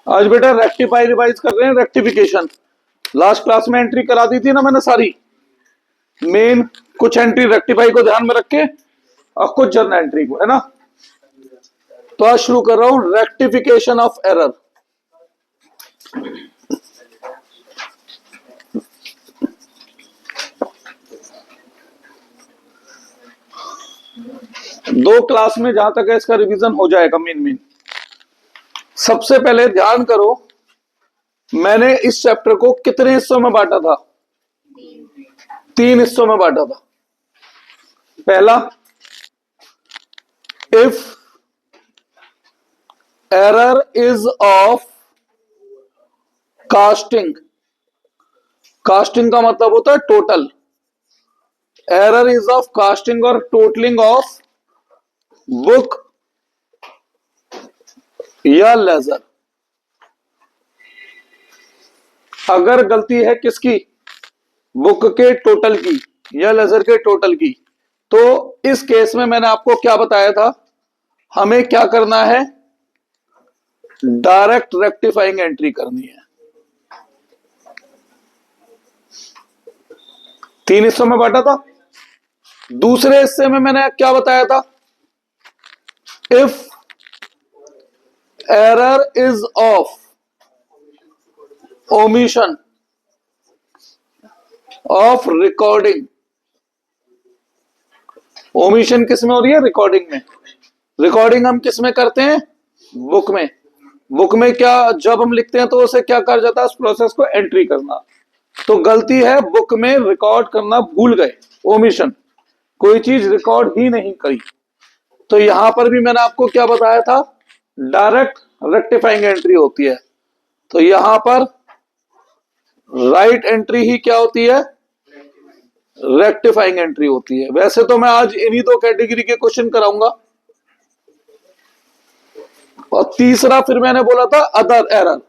आज बेटा rectify revise कर रहे हैं, रेक्टिफिकेशन। लास्ट क्लास में एंट्री करा दी थी ना मैंने सारी मेन, कुछ एंट्री रेक्टिफाई को ध्यान में रख के और कुछ जर्नल एंट्री को, है ना। तो आज शुरू कर रहा हूं रेक्टिफिकेशन ऑफ एरर। दो क्लास में जहां तक है इसका रिवीजन हो जाएगा मेन। सबसे पहले ध्यान करो, मैंने इस चैप्टर को कितने हिस्सों में बांटा था? 3 हिस्सों में बांटा था। पहला, if error is of casting. Casting का मतलब होता है total. Error is of casting और टोटलिंग ऑफ बुक या लेजर। अगर गलती है किसकी? बुक के टोटल की या लेजर के टोटल की, तो इस केस में मैंने आपको क्या बताया था, हमें क्या करना है? डायरेक्ट रेक्टिफाइंग एंट्री करनी है। 3 हिस्सों में बांटा था। दूसरे हिस्से में मैंने क्या बताया था? If error is of omission of recording. Omission किस में हो रही है? रिकॉर्डिंग में। रिकॉर्डिंग हम किस में करते हैं? बुक में। बुक में क्या, जब हम लिखते हैं तो उसे क्या कहा जाता है? उस प्रोसेस को एंट्री करना। तो गलती है, बुक में रिकॉर्ड करना भूल गए, ओमिशन, कोई चीज रिकॉर्ड ही नहीं करी। तो यहां पर भी मैंने आपको क्या बताया था? डायरेक्ट रेक्टिफाइंग एंट्री होती है। तो यहां पर राइट एंट्री ही क्या होती है? रेक्टिफाइंग एंट्री होती है। वैसे तो मैं आज इन्हीं 2 कैटेगरी के क्वेश्चन कराऊंगा। और तीसरा फिर मैंने बोला था अदर एरर।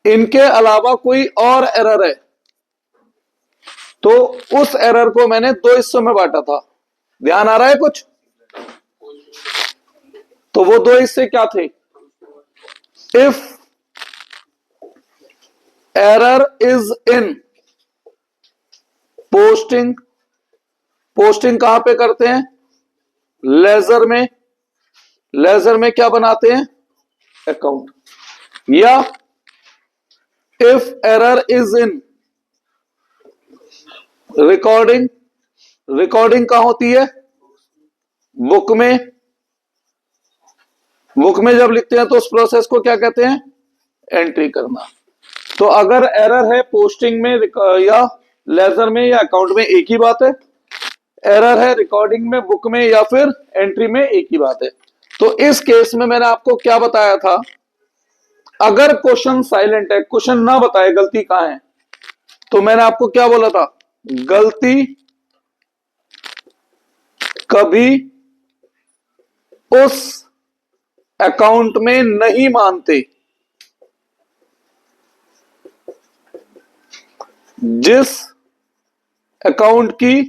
इनके अलावा कोई और एरर है तो उस एरर को मैंने 2 हिस्सों में बांटा था। ध्यान आ रहा है कुछ? तो वो 2 हिस्से क्या थे? If error is in posting. Posting कहां पे करते हैं? लेजर में। लेजर में क्या बनाते हैं? अकाउंट। या if error is in recording. Recording कहां होती है? बुक में। बुक में जब लिखते हैं तो उस प्रोसेस को क्या कहते हैं? एंट्री करना। तो अगर एरर है पोस्टिंग में या लेजर में या अकाउंट में, एक ही बात है। एरर है रिकॉर्डिंग में, बुक में या फिर एंट्री में, एक ही बात है। तो इस केस में मैंने आपको क्या बताया था? अगर क्वेश्चन साइलेंट है, क्वेश्चन ना बताए गलती कहां है, तो मैंने आपको क्या बोला था? गलती कभी उस अकाउंट में नहीं मानते जिस अकाउंट की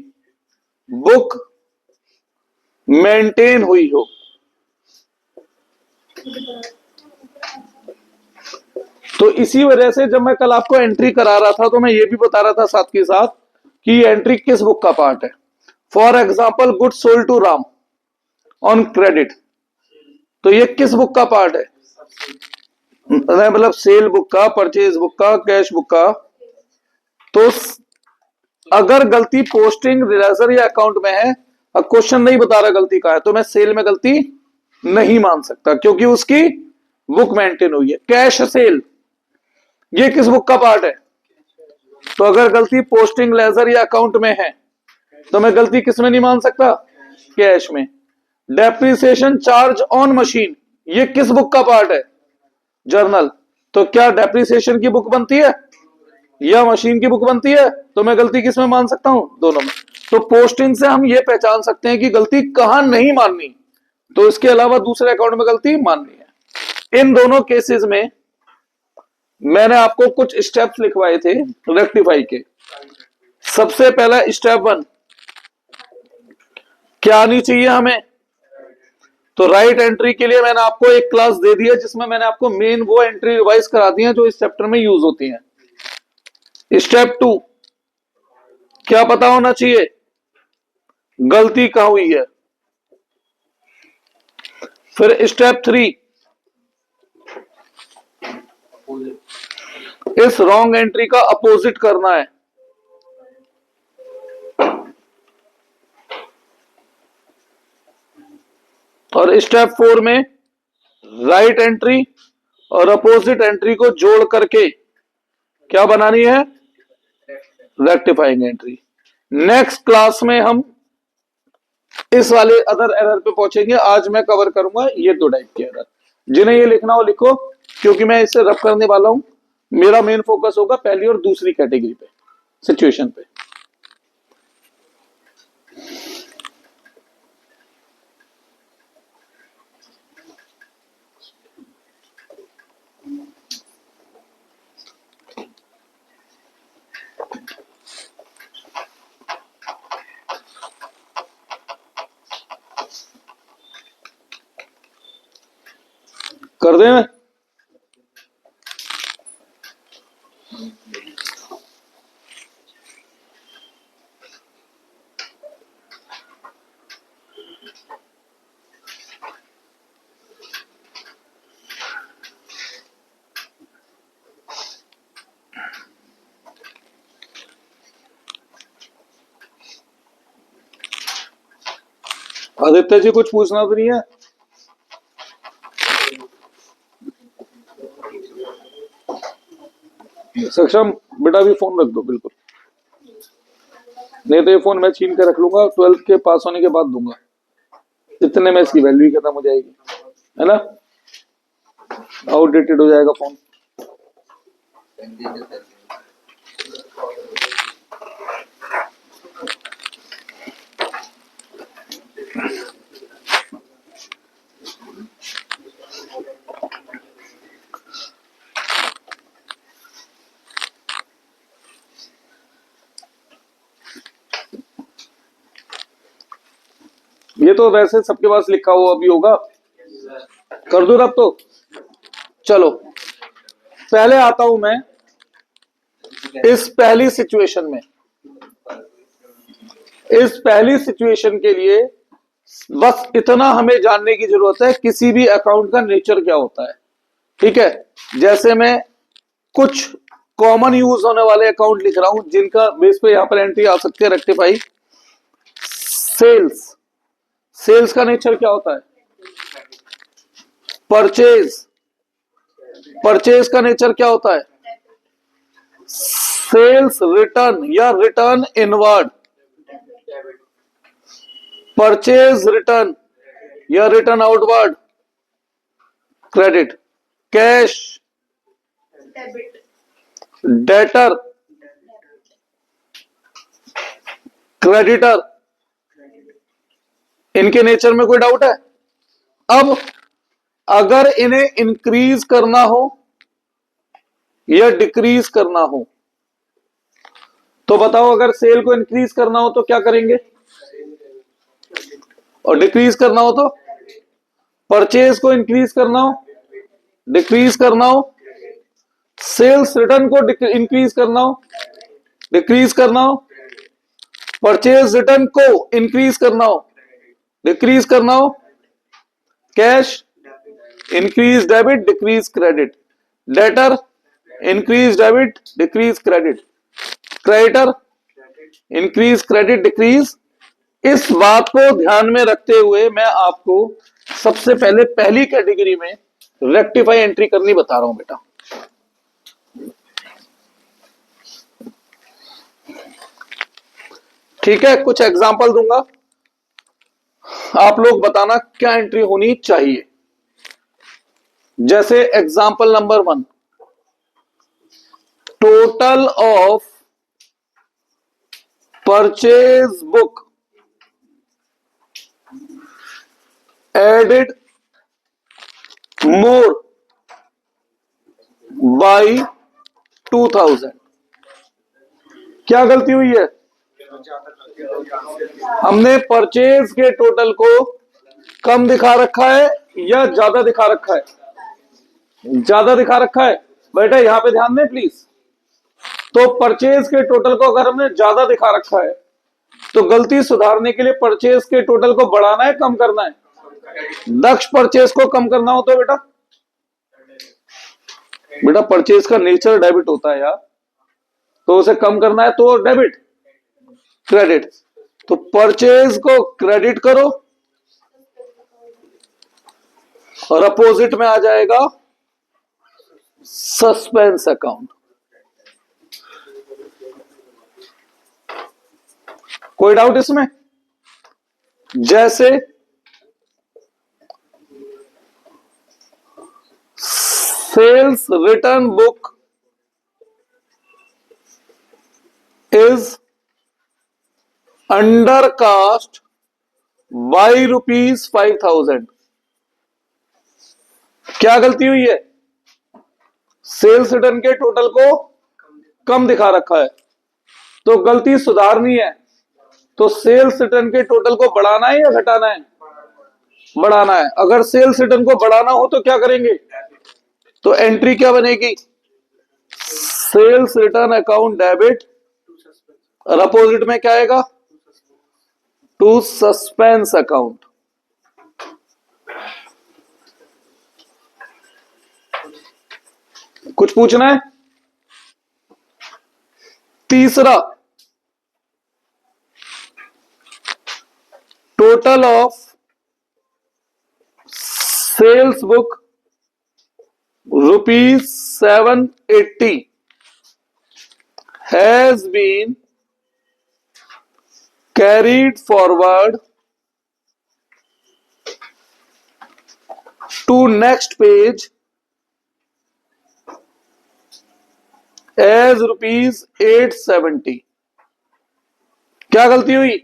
बुक मेंटेन हुई हो। तो इसी वजह से जब मैं कल आपको एंट्री करा रहा था तो मैं ये भी बता रहा था साथ के साथ कि ये एंट्री किस बुक का पार्ट है। For example, good sold to Ram on credit, तो ये किस बुक का पार्ट है? मतलब सेल बुक का, परचेज बुक का, कैश बुक का। तो अगर गलती पोस्टिंग, लेजर या अकाउंट में है, अब क्वेश्चन नहीं बता रहा गलती का है, तो मैं सेल में गलती नहीं मान सकता क्योंकि उसकी बुक मेंटेन हुई है। कैश सेल, ये किस बुक का पार्ट है? तो अगर गलती पोस्टिंग, लेजर या अकाउंट में है तो मैं गलती किस में नहीं मान सकता? कैश में। डेप्रिसिएशन चार्ज ऑन मशीन, ये किस बुक का पार्ट है? जर्नल। तो क्या डेप्रिसिएशन की बुक बनती है या मशीन की बुक बनती है? तो मैं गलती किस में मान सकता हूं? दोनों में। तो पोस्टिंग से हम ये पहचान सकते हैं कि गलती कहां नहीं माननी, तो इसके अलावा दूसरे अकाउंट में गलती माननी है। इन दोनों केसेस में मैंने आपको कुछ स्टेप्स लिखवाए थे रेक्टिफाई के। सबसे पहला स्टेप 1 क्या आनी चाहिए हमें? तो राइट एंट्री के लिए मैंने आपको एक क्लास दे दी है जिसमें मैंने आपको मेन वो एंट्री रिवाइज करा दी है जो इस चैप्टर में यूज होती हैं। स्टेप 2 क्या पता होना चाहिए, गलती कहां हुई है। फिर स्टेप 3 इस रॉन्ग एंट्री का अपोजिट करना है। और स्टेप 4 में राइट एंट्री और अपोजिट एंट्री को जोड़ करके क्या बनानी है, रेक्टिफाइंग एंट्री। नेक्स्ट क्लास में हम इस वाले अदर एरर पे पहुंचेंगे। आज मैं कवर करूंगा ये 2 टाइप के एरर। जिन्हें ये लिखना हो लिखो, क्योंकि मैं इसे रफ करने वाला हूं। मेरा मेन फोकस होगा पहली और दूसरी कैटेगरी पे, सिचुएशन पे। कर दें, आदित्य जी कुछ पूछना तो नहीं है? सक्षम बेटा भी फोन रख दो बिल्कुल, नहीं तो ये फोन मैं छीन के रख लूंगा, 12th के पास होने के बाद दूंगा। इतने में इसकी वैल्यू ही खत्म हो जाएगी, है ना, आउटडेटेड हो जाएगा फोन। ये तो वैसे सबके पास लिखा हुआ भी होगा, कर दो रब तो। चलो पहले आता हूं मैं इस पहली सिचुएशन में। इस पहली सिचुएशन के लिए बस इतना हमें जानने की जरूरत है किसी भी अकाउंट का नेचर क्या होता है। ठीक है, जैसे मैं कुछ कॉमन यूज होने वाले अकाउंट लिख रहा हूं जिनका बेस पे यहां पर एंट्री आ सकती है। रेक्टिफाई सेल्स, सेल्स का नेचर क्या होता है, परचेज, परचेज का नेचर क्या होता है, सेल्स रिटर्न या रिटर्न इनवर्ड, परचेज रिटर्न या return outward, credit, cash, debtor, creditor. इनके नेचर में कोई डाउट है? अब अगर इन्हें इंक्रीज करना हो या डिक्रीज करना हो तो बताओ, अगर सेल को इंक्रीज करना हो तो क्या करेंगे, और डिक्रीज करना हो तो, परचेज को इंक्रीज करना हो, डिक्रीज करना हो, सेल्स रिटर्न को इंक्रीज करना हो, डिक्रीज करना हो, परचेज रिटर्न को इंक्रीज करना हो, डिक्रीज करना हो, cash increase debit decrease credit, debtor increase debit decrease credit, creditor increase credit decrease. इस बात को ध्यान में रखते हुए मैं आपको सबसे पहले पहली कैटेगरी में रेक्टिफाई एंट्री करनी बता रहा हूं बेटा। ठीक है, कुछ एग्जांपल दूंगा, आप लोग बताना क्या एंट्री होनी चाहिए। जैसे example number 1, total of purchase book added more by 2000। क्या गलती हुई है, हमने परचेज के टोटल को कम दिखा रखा है या ज्यादा दिखा रखा है? ज्यादा दिखा रखा है। बेटा यहां पे ध्यान दें प्लीज। तो परचेज के टोटल को अगर हमने ज्यादा दिखा रखा है तो गलती सुधारने के लिए परचेज के टोटल को बढ़ाना है, कम करना है? दक्ष परचेज को कम करना हो तो बेटा, बेटा परचेज का नेचर डेबिट होता है यार, तो उसे कम करना है तो डेबिट क्रेडिट। तो परचेज को क्रेडिट करो और अपोजिट में आ जाएगा सस्पेंस अकाउंट। कोई डाउट इसमें? जैसे sales return book is undercast by ₹5,000। क्या गलती हुई है? सेल्स रिटर्न के टोटल को कम दिखा रखा है, तो गलती सुधारनी है। तो सेल्स रिटर्न के टोटल को बढ़ाना है या घटाना है? बढ़ाना है। अगर सेल्स रिटर्न को बढ़ाना हो तो क्या करेंगे? तो एंट्री क्या बनेगी? सेल्स रिटर्न अकाउंट डेबिट, और अपोजिट में क्या आएगा? To suspense account. कुछ पूछना है? तीसरा, total of sales book ₹780 has been carried forward to next page as ₹870। क्या गलती हुई?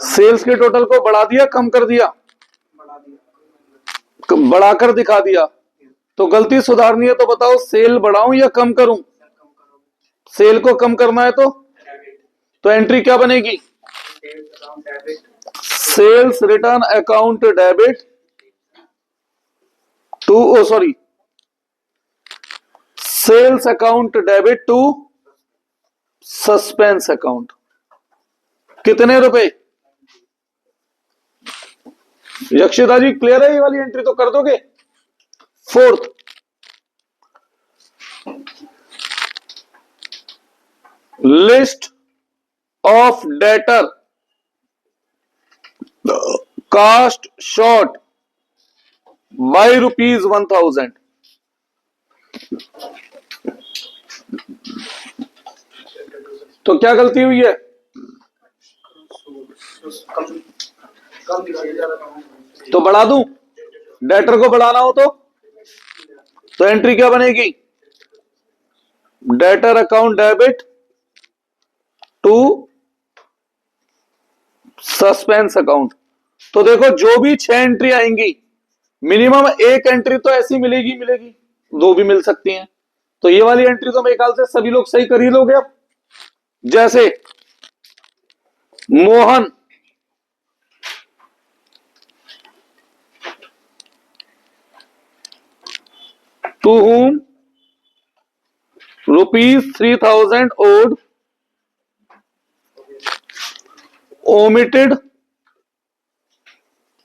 सेल्स के टोटल को बढ़ा दिया, कम कर दिया? बढ़ाकर दिखा दिया। तो गलती सुधारनी है तो बताओ, सेल बढ़ाऊं या कम करूं? सेल को कम करना है तो एंट्री क्या बनेगी? Sales return account debit to, oh sorry, sales account debit to suspense account. कितने रुपए? यक्षिता जी क्लियर है? ये वाली एंट्री तो कर दोगे? Fourth, list of debtor cast short by ₹1,000। तो क्या गलती हुई है? तो बढ़ा दूं? डेटर को बढ़ाना हो तो एंट्री क्या बनेगी? Debtor account debit to suspense account. तो देखो जो भी 6 एंट्री आएंगी, मिनिमम एक एंट्री तो ऐसी मिलेगी, दो भी मिल सकती हैं। तो ये वाली एंट्री तो मेरे ख्याल से सभी लोग सही कर ही लोगे अब। जैसे Mohan to whom ₹3,000 owed, omitted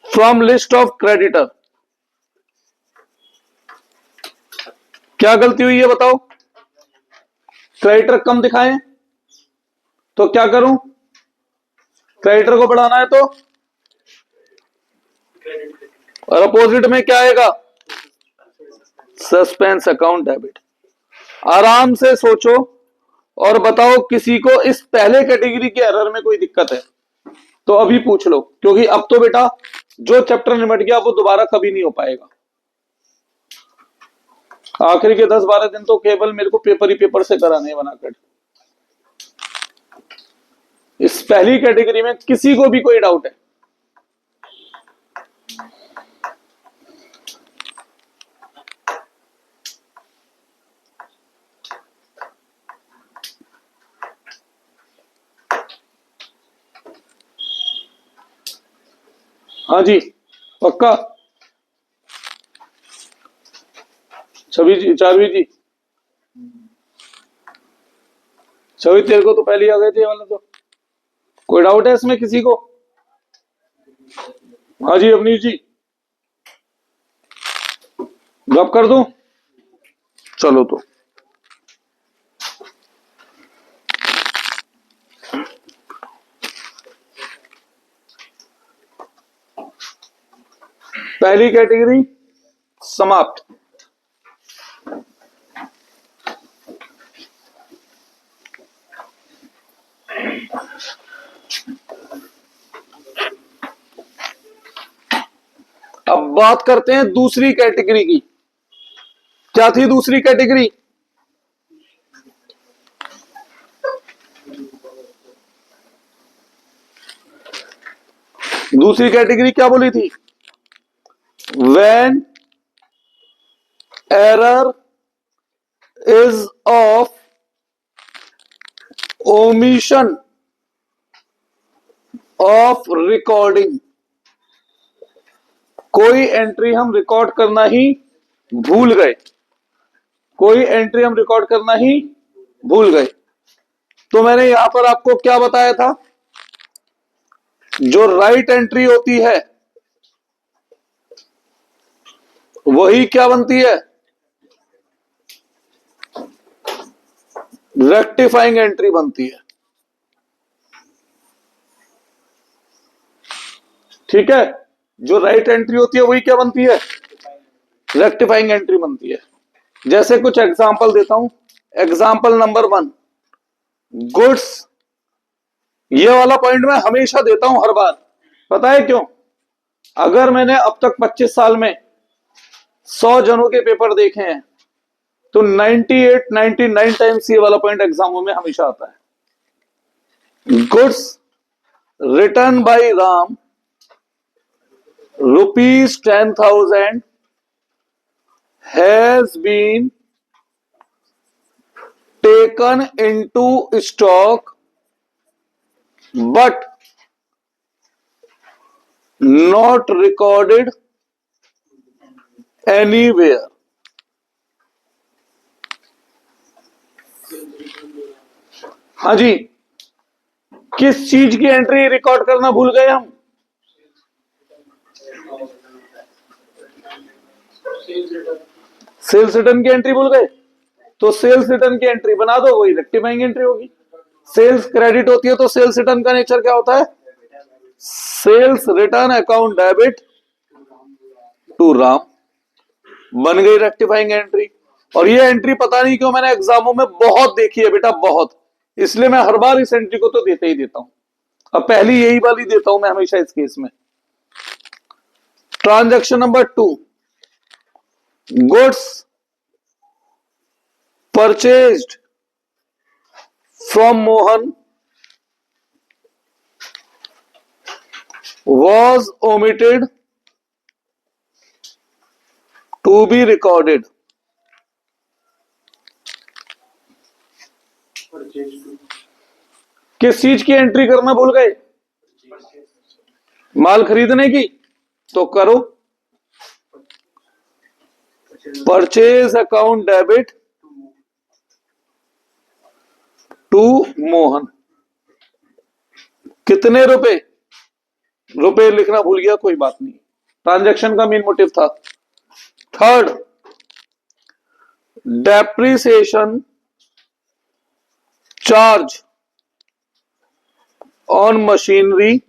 from list of creditor। क्या गलती हुई है बताओ? क्रेडिटर कम दिखाएं तो क्या करूं? क्रेडिटर को बढ़ाना है तो, और अपोजिट में क्या आएगा? Suspense account debit. आराम से सोचो और बताओ किसी को इस पहले कैटेगरी के एरर में कोई दिक्कत है तो अभी पूछ लो, क्योंकि अब तो बेटा जो चैप्टर निपट गया वो दोबारा कभी नहीं हो पाएगा। आखिर के 10-12 दिन तो केवल मेरे को पेपर ही पेपर से कराने बनाकर। इस पहली कैटेगरी में किसी को भी कोई डाउट है? हाँ जी पक्का। छवि जी, चारवी जी, छवि तेरे को तो पहले ही आ गए थे ये वाला तो। कोई डाउट है इसमें किसी को? हाँ जी अवनीश जी, गप कर दूं? चलो तो पहली कैटेगरी समाप्त। अब बात करते हैं दूसरी कैटेगरी की। क्या थी दूसरी कैटेगरी? दूसरी कैटेगरी क्या बोली थी? When error is of omission of recording. कोई एंट्री हम रिकॉर्ड करना ही भूल गए, कोई एंट्री हम रिकॉर्ड करना ही भूल गए। तो मैंने यहां पर आपको क्या बताया था? जो राइट एंट्री होती है वही क्या बनती है? रेक्टिफाइंग एंट्री बनती है। ठीक है, जो राइट एंट्री होती है वही क्या बनती है? रेक्टिफाइंग एंट्री बनती है। जैसे कुछ एग्जांपल देता हूं। Example number 1, goods. ये वाला पॉइंट मैं हमेशा देता हूं हर बार, पता है क्यों? अगर मैंने अब तक 25 साल में 100 जनों के पेपर देखे हैं तो 98 99 टाइम्स ये वाला पॉइंट एग्जामों में हमेशा आता है। Goods return by Ram ₹10,000 has been taken into stock but not recorded anywhere। हाँ जी, किस चीज की एंट्री रिकॉर्ड करना भूल गए हम? सेल्स रिटर्न की एंट्री भूल गए, तो सेल्स रिटर्न की एंट्री बना दो, वही रेक्टिफाइंग एंट्री होगी। सेल्स क्रेडिट होती है तो सेल्स रिटर्न का नेचर क्या होता है? Sales return account debit to Ram, बन गई रेक्टिफाइंग एंट्री। और ये एंट्री पता नहीं क्यों मैंने एग्जामों में बहुत देखी है बेटा, बहुत, इसलिए मैं हर बार इस एंट्री को तो देता ही देता हूं। अब पहली यही वाली देता हूं मैं हमेशा इस केस में। Transaction number 2, goods purchased from Mohan was omitted to be recorded। किस चीज की एंट्री करना भूल गए? माल खरीदने की, तो करो purchase account debit to Mohan. कितने रुपए? रुपए लिखना भूल गया, कोई बात नहीं, ट्रांजैक्शन का मेन मोटिव था। Third, depreciation charge on machinery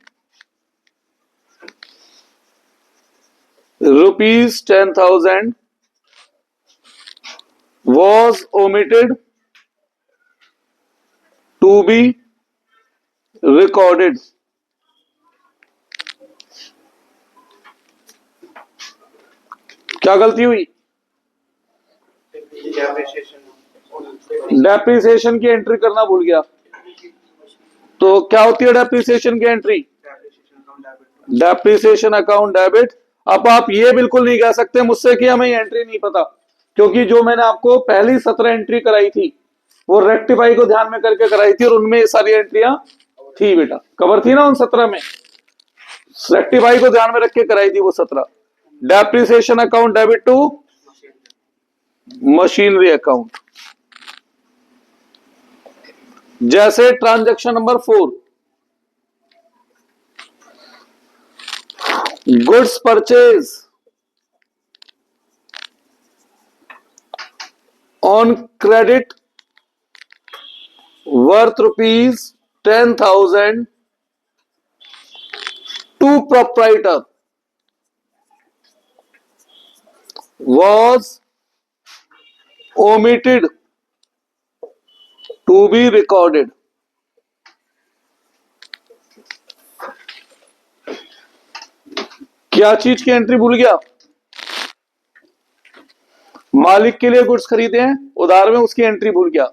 ₹10,000 was omitted to be recorded। क्या गलती हुई? डेप्रिसिएशन की एंट्री करना भूल गया। तो क्या होती है डेप्रिसिएशन की एंट्री? Depreciation account debit. अब आप ये बिल्कुल नहीं कह सकते मुझसे कि हमें एंट्री नहीं पता, क्योंकि जो मैंने आपको पहली 17 एंट्री कराई थी वो रेक्टिफाई को ध्यान में करके कराई थी और उनमें ये सारी एंट्रियां थी बेटा, कवर थी ना उन 17 में। रेक्टिफाई को ध्यान में रख के कराई थी वो 17। Depreciation account debit to machinery account. जैसे transaction number 4, goods purchase on credit worth ₹10,000 to proprietor was omitted to be recorded। क्या चीज की एंट्री भूल गया? मालिक के लिए गुड्स खरीदे हैं उधार में, उसकी एंट्री भूल गया।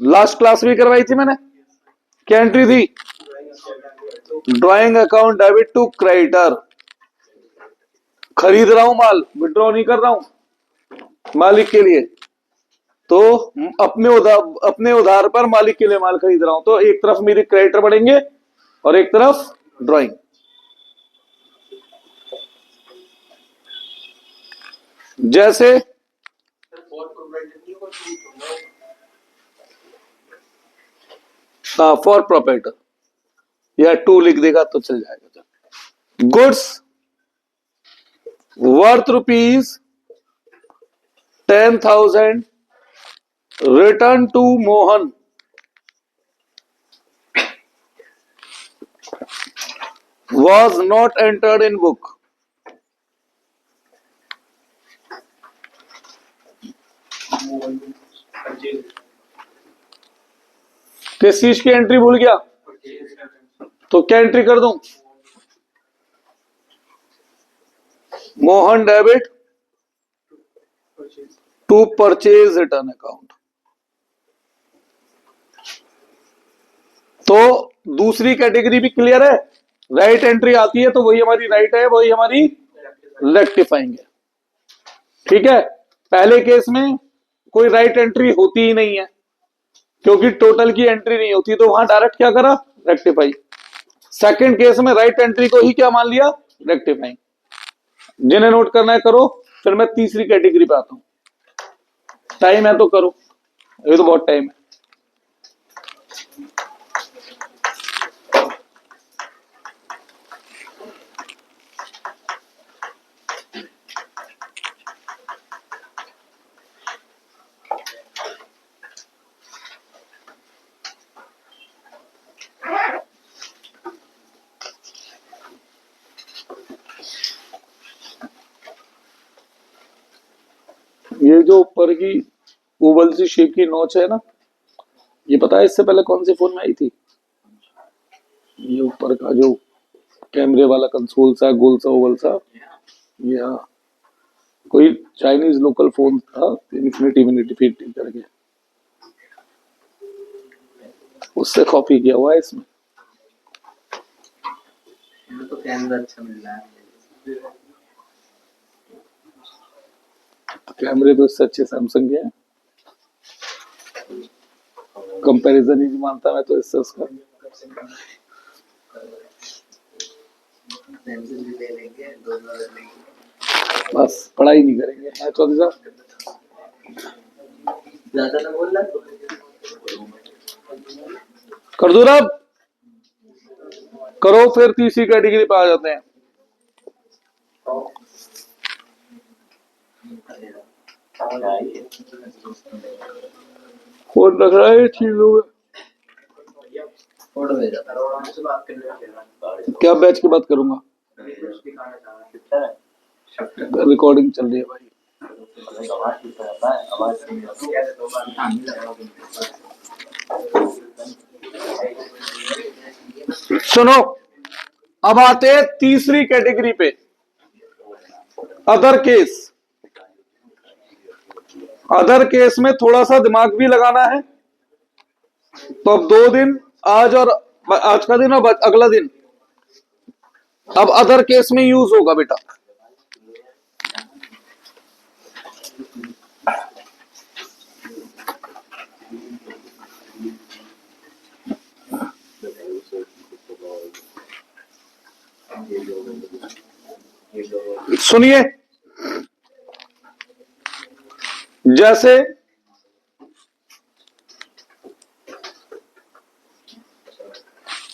लास्ट क्लास में करवाई थी मैंने, क्या एंट्री थी? Drawing account debit to creditor. खरीद रहा हूं माल, विड्रॉ नहीं कर रहा हूं मालिक के लिए, तो अपने उधार पर मालिक के लिए माल खरीद रहा हूं, तो एक तरफ मेरे क्रेडिटर बढ़ेंगे और एक तरफ ड्राइंग। जैसे फॉर प्रोप्राइटर या टू लिख देगा तो चल जाएगा। Goods worth ₹10,000 return to Mohan was not entered in book। किस चीज की एंट्री भूल गया? तो क्या एंट्री कर दूं? Mohan debit to purchase return account. तो दूसरी कैटेगरी भी क्लियर है। राइट एंट्री आती है तो वही हमारी राइट है, वही हमारी रेक्टिफाइंग है। ठीक है, पहले केस में कोई राइट एंट्री होती ही नहीं है क्योंकि टोटल की एंट्री नहीं होती, तो वहां डायरेक्ट क्या करा? रेक्टिफाई। सेकंड केस में राइट एंट्री को ही क्या मान लिया? रेक्टिफाइंग। जिन्हें नोट करना है करो, फिर मैं तीसरी कैटेगरी पे आता हूं। टाइम है तो करो, ये तो बहुत टाइम है। ये जो ऊपर की ओवल सी शेप की नोच है ना, ये पता है इससे पहले कौन से फोन में आई थी? ये ऊपर का जो कैमरे वाला कंसोल सा गोल सा ओवल सा, ये हाँ, कोई चाइनीज लोकल फोन था इन्फिनिटी मिनिटी फिफ्टी करके, उससे कॉपी किया हुआ है इसमें। तो कैमरा अच्छा मिल रहा है। कैमरे तो इससे अच्छे सैमसंग के हैं, कंपैरिजन ही नहीं मानता मैं तो इससे उसका। पेंसिल भी ले लेंगे, दोनों ले लेंगे। बस पढ़ाई नहीं करेंगे। चौधरी साहब ज्यादा ना बोल रहा कर दो रब करो, फिर तीसरी कैटेगरी पे आ जाते हैं। फोन रख रहा है चीजों में। फोटो भेजा था, आराम से बात करने। क्या बैच की बात करूंगा? रिकॉर्डिंग चल रही है भाई। सुनो, अब आते हैं तीसरी कैटेगरी पे, अदर केस। अदर केस में थोड़ा सा दिमाग भी लगाना है। तो अब 2 दिन, आज का दिन और अगला दिन, अब अदर केस में यूज होगा बेटा। सुनिए, जैसे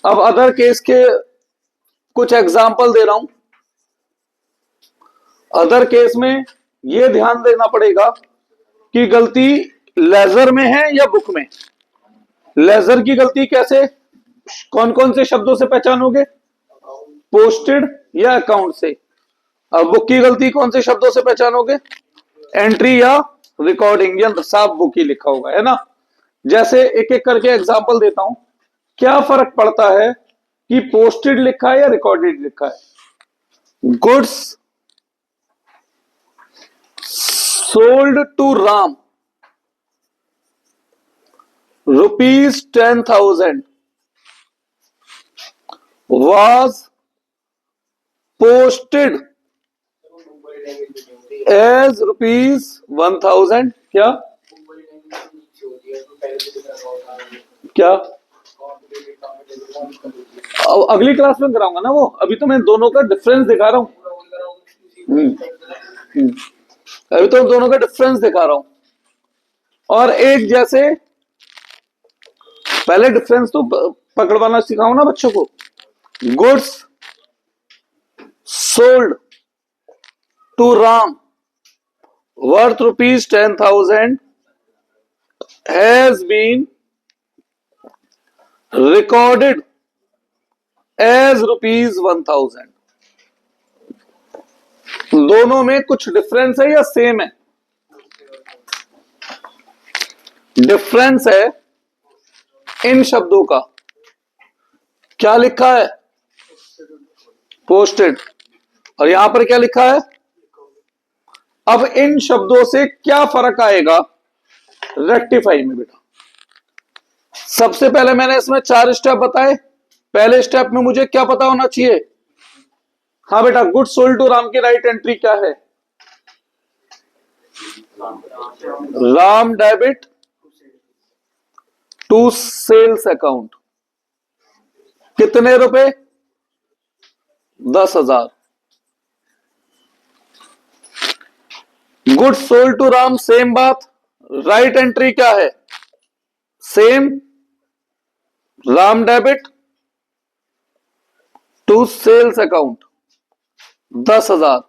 अब अदर केस के कुछ एग्जाम्पल दे रहा हूं। अदर केस में यह ध्यान देना पड़ेगा कि गलती लेजर में है या बुक में। लेजर की गलती कैसे, कौन कौन से शब्दों से पहचानोगे? पोस्टेड या अकाउंट से। और बुक की गलती कौन से शब्दों से पहचानोगे? एंट्री या रिकॉर्डिंग, या साफ बुक ही लिखा होगा, है ना। जैसे एक एक करके एग्जांपल देता हूं। क्या फर्क पड़ता है कि पोस्टेड लिखा है या रिकॉर्डेड लिखा है? Goods sold to Ram ₹10,000 was posted as ₹1,000। क्या क्या अब अगली क्लास में कराऊंगा ना वो, अभी तो मैं दोनों का डिफरेंस दिखा रहा हूं। अभी तो दोनों का डिफरेंस दिखा रहा हूं। और एक जैसे पहले डिफरेंस तो पकड़वाना सिखाऊं ना बच्चों को। Goods sold to Ram worth ₹10,000 has been recorded as ₹1,000। दोनों में कुछ डिफरेंस है या सेम है? डिफरेंस है इन शब्दों का। क्या लिखा है? पोस्टेड। और यहां पर क्या लिखा है? अब इन शब्दों से क्या फर्क आएगा रेक्टिफाई में बेटा? सबसे पहले मैंने इसमें 4 स्टेप बताए। पहले स्टेप में मुझे क्या पता होना चाहिए? हाँ बेटा, गुड सोल्ड टू राम की राइट एंट्री क्या है? Ram debit to sales account. कितने रुपए? 10,000। Good sold to Ram, same बात। राइट एंट्री क्या है? Same, Ram debit to sales account 10,000।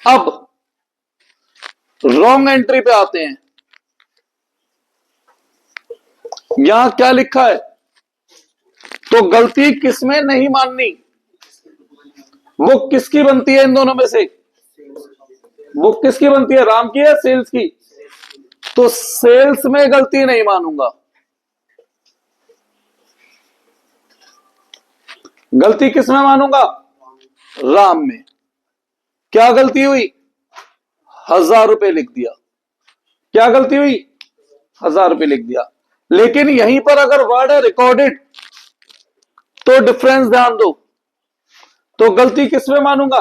अब रॉन्ग एंट्री पे आते हैं। यहां क्या लिखा है? तो गलती किसमें नहीं माननी? बुक किसकी बनती है इन दोनों में से? बुक किसकी बनती है, राम की या सेल्स की? तो सेल्स में गलती नहीं मानूंगा। गलती किसमें मानूंगा? राम में। क्या गलती हुई? 1,000 रुपए लिख दिया। क्या गलती हुई? 1,000 रुपए लिख दिया। लेकिन यहीं पर अगर वर्ड है रिकॉर्डेड तो डिफरेंस ध्यान दो। तो गलती किसमें मानूंगा?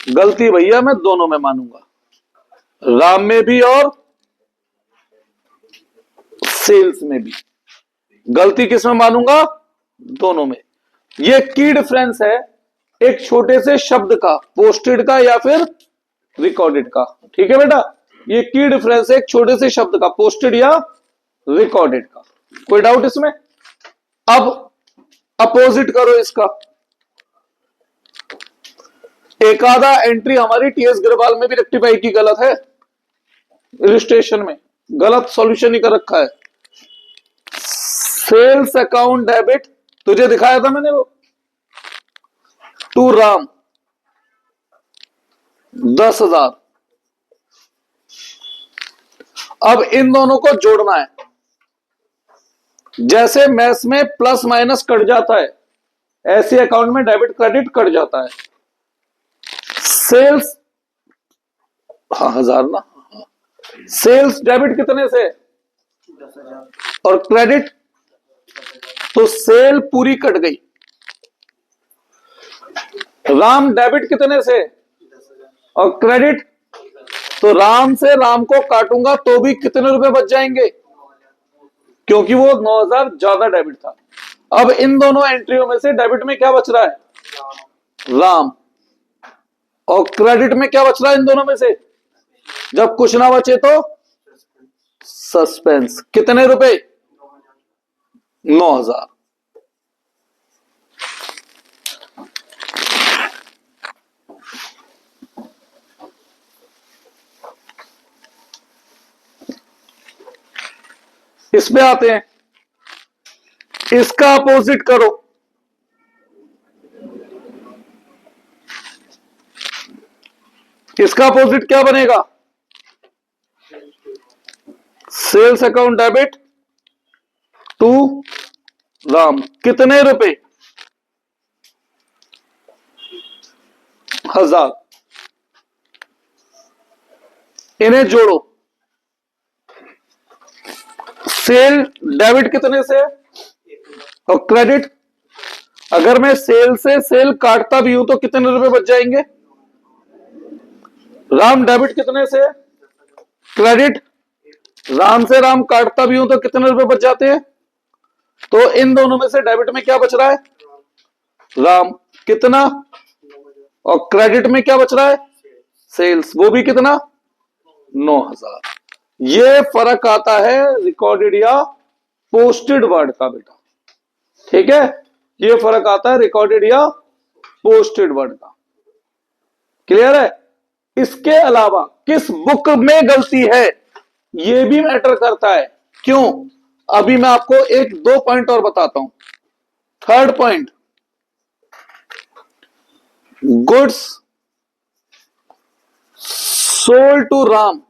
गलती भैया मैं दोनों में मानूंगा, राम में भी और सेल्स में भी। गलती किसमें मानूंगा? दोनों में। ये की डिफरेंस है एक छोटे से शब्द का, पोस्टेड का या फिर रिकॉर्डेड का। ठीक है बेटा, ये की डिफरेंस है एक छोटे से शब्द का, पोस्टेड या रिकॉर्डेड का। कोई डाउट इसमें? अब अपोजिट करो इसका। एक आधा एंट्री हमारी टीएस ग्रेवाल में भी रेक्टिफाई की गलत है, इलस्ट्रेशन में गलत सॉल्यूशन ही कर रखा है। सेल्स अकाउंट डेबिट तुझे दिखाया था मैंने वो, टू राम 10,000। अब इन दोनों को जोड़ना है। जैसे मैथ्स में प्लस माइनस कट जाता है, ऐसे अकाउंट में डेबिट क्रेडिट कट जाता है। सेल्स, हाँ 1,000 ना, सेल्स डेबिट कितने से? 10,000। और क्रेडिट, तो सेल पूरी कट गई। राम डेबिट कितने से? 10,000। और क्रेडिट, तो राम से राम को काटूंगा तो भी कितने रुपए बच जाएंगे? क्योंकि वो 9,000 ज्यादा डेबिट था। अब इन दोनों एंट्रियों में से डेबिट में क्या बच रहा है? राम। और क्रेडिट में क्या बच रहा है इन दोनों में से? जब कुछ ना बचे तो सस्पेंस। कितने रुपए? 9,000। इसमें आते हैं, इसका अपोजिट करो। इसका अपोजिट क्या बनेगा? Sales account debit to Ram. कितने रुपए? 1,000। इन्हें जोड़ो। सेल डेबिट कितने से है और क्रेडिट? अगर मैं सेल से सेल काटता भी हूं तो कितने रुपए बच जाएंगे? राम डेबिट कितने से है? क्रेडिट। राम से राम काटता भी हूं तो कितने रुपए बच जाते हैं? तो इन दोनों में से डेबिट में क्या बच रहा है? राम। कितना? और क्रेडिट में क्या बच रहा है? सेल्स। वो भी कितना? 9,000। ये फर्क आता है रिकॉर्डेड या पोस्टेड वर्ड का बेटा। ठीक है, ये फर्क आता है रिकॉर्डेड या पोस्टेड वर्ड का। क्लियर है? इसके अलावा किस बुक में गलती है ये भी मैटर करता है। क्यों? अभी मैं आपको एक दो पॉइंट और बताता हूं। Third point, goods sold to Ram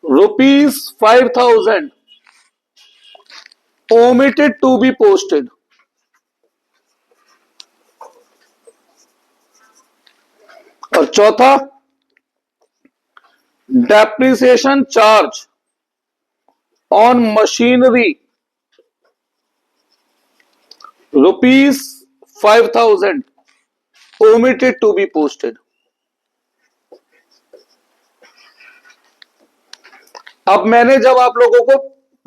₹5,000 omitted to be posted। और चौथा, depreciation charge on machinery ₹5,000 omitted to be posted। अब मैंने जब आप लोगों को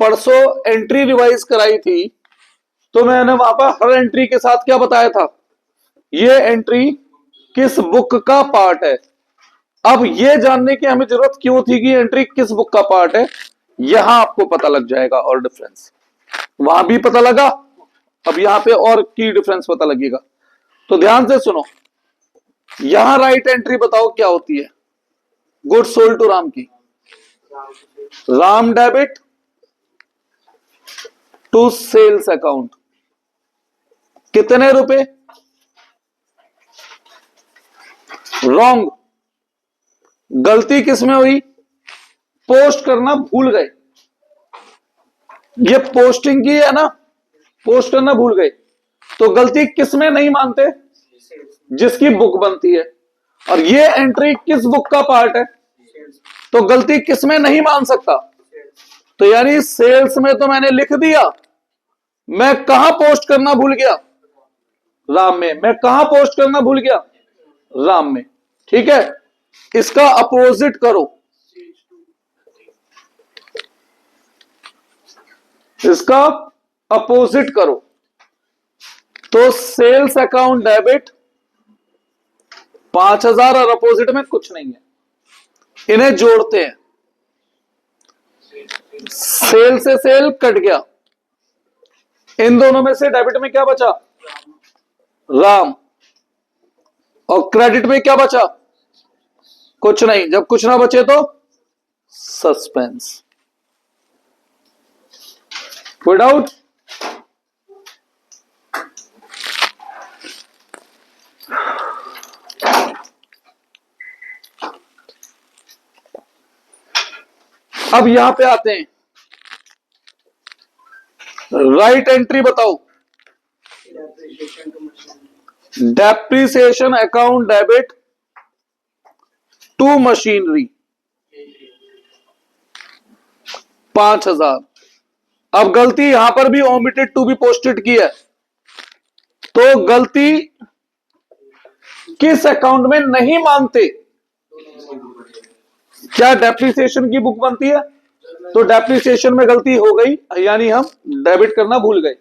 परसों एंट्री रिवाइज कराई थी तो मैंने वहां पर हर एंट्री के साथ क्या बताया था? ये एंट्री किस बुक का पार्ट है। अब ये जानने की हमें जरूरत क्यों थी कि एंट्री किस बुक का पार्ट है, यहां आपको पता लग जाएगा और डिफरेंस। वहां भी पता लगा, अब यहां पे और की डिफरेंस पता लगेगा। तो ध्यान से सुनो, यहां राइट एंट्री बताओ क्या होती है गुड सोल्ड टू राम की? Ram debit to sales account. कितने रुपए? रॉन्ग। गलती किसमें हुई? पोस्ट करना भूल गए। ये पोस्टिंग की है ना, पोस्ट करना भूल गए। तो गलती किसमें नहीं मानते? जिसकी बुक बनती है। और ये एंट्री किस बुक का पार्ट है? तो गलती किसमें नहीं मान सकता? तो यानी सेल्स में तो मैंने लिख दिया, मैं कहां पोस्ट करना भूल गया? राम में। मैं कहां पोस्ट करना भूल गया? राम में। ठीक है, इसका अपोजिट करो। इसका अपोजिट करो तो सेल्स अकाउंट डेबिट 5,000 और अपोजिट में कुछ नहीं है। इन्हें जोड़ते हैं। सेल से सेल कट गया, इन दोनों में से डेबिट में क्या बचा? राम। और क्रेडिट में क्या बचा? कुछ नहीं। जब कुछ ना बचे तो सस्पेंस। कोई डाउट? अब यहां पे आते हैं, राइट एंट्री बताओ। Depreciation account debit to machinery 5,000। अब गलती यहां पर भी ओमिटेड टू बी पोस्टेड की है, तो गलती किस अकाउंट में नहीं मानते? क्या डेप्रिसिएशन की बुक बनती है? तो डेप्रिसिएशन में गलती हो गई, यानी हम डेबिट करना भूल गए।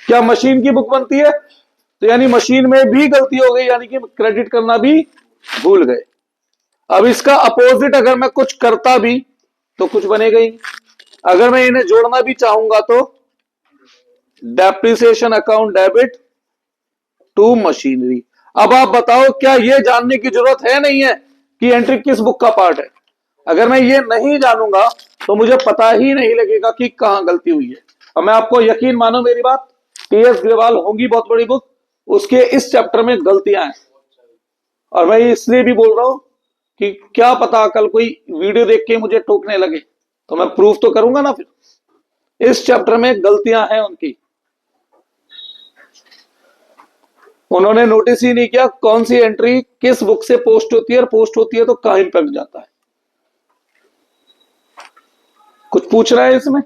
क्या मशीन की बुक बनती है? तो यानी मशीन में भी गलती हो गई, यानी कि क्रेडिट करना भी भूल गए। अब इसका अपोजिट अगर मैं कुछ करता भी तो कुछ बनेगा ही नहीं। अगर मैं इन्हें जोड़ना भी चाहूंगा तो depreciation account debit to machinery. अब आप बताओ, क्या यह जानने की जरूरत है नहीं है कि एंट्री किस बुक का पार्ट है? अगर मैं ये नहीं जानूंगा तो मुझे पता ही नहीं लगेगा कि कहां गलती हुई है। और मैं आपको यकीन मानो मेरी बात, टीएस ग्रेवाल होंगी बहुत बड़ी बुक, उसके इस चैप्टर में गलतियां हैं। और मैं इसलिए भी बोल रहा हूं कि क्या पता कल कोई वीडियो देख के मुझे टोकने लगे तो मैं प्रूफ तो करूंगा ना। फिर इस चैप्टर में गलतियां हैं उनकी, उन्होंने नोटिस ही नहीं किया कौन सी एंट्री किस बुक से पोस्ट होती है, और पोस्ट होती है तो कहां इंपैक्ट जाता है। कुछ पूछ रहा है इसमें?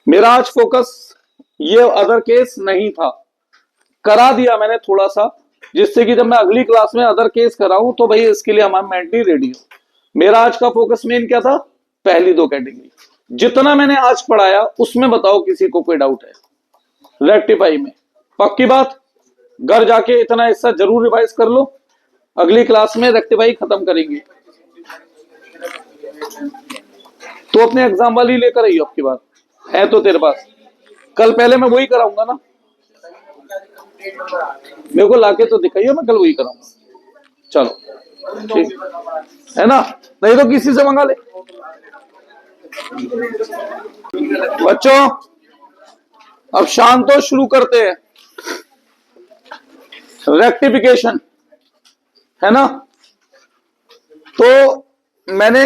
मेरा आज फोकस ये अदर केस नहीं था, करा दिया मैंने थोड़ा सा, जिससे कि जब मैं अगली क्लास में अदर केस कराऊं तो भाई इसके लिए हमारा मेंटली रेडी हो। मेरा आज का फोकस मेन क्या था? पहली दो कैटेगरी। जितना मैंने आज पढ़ाया उसमें बताओ किसी को कोई डाउट है? रेक्टिफाई में पक्की बात, घर जाके इतना हिस्सा जरूर रिवाइज कर लो, अगली क्लास में रेक्टिफाई खत्म करेंगे। तो अपने एग्जाम वाली लेकर आइए, आपकी बात है तो तेरे पास। कल पहले मैं वही कराऊंगा ना, मेरे को लाके तो दिखाइए, मैं कल वही कराऊंगा। चलो ठीक है ना, नहीं तो किसी से मंगा ले। बच्चों अब शांत हो, शुरू करते हैं। रेक्टिफिकेशन है ना, तो मैंने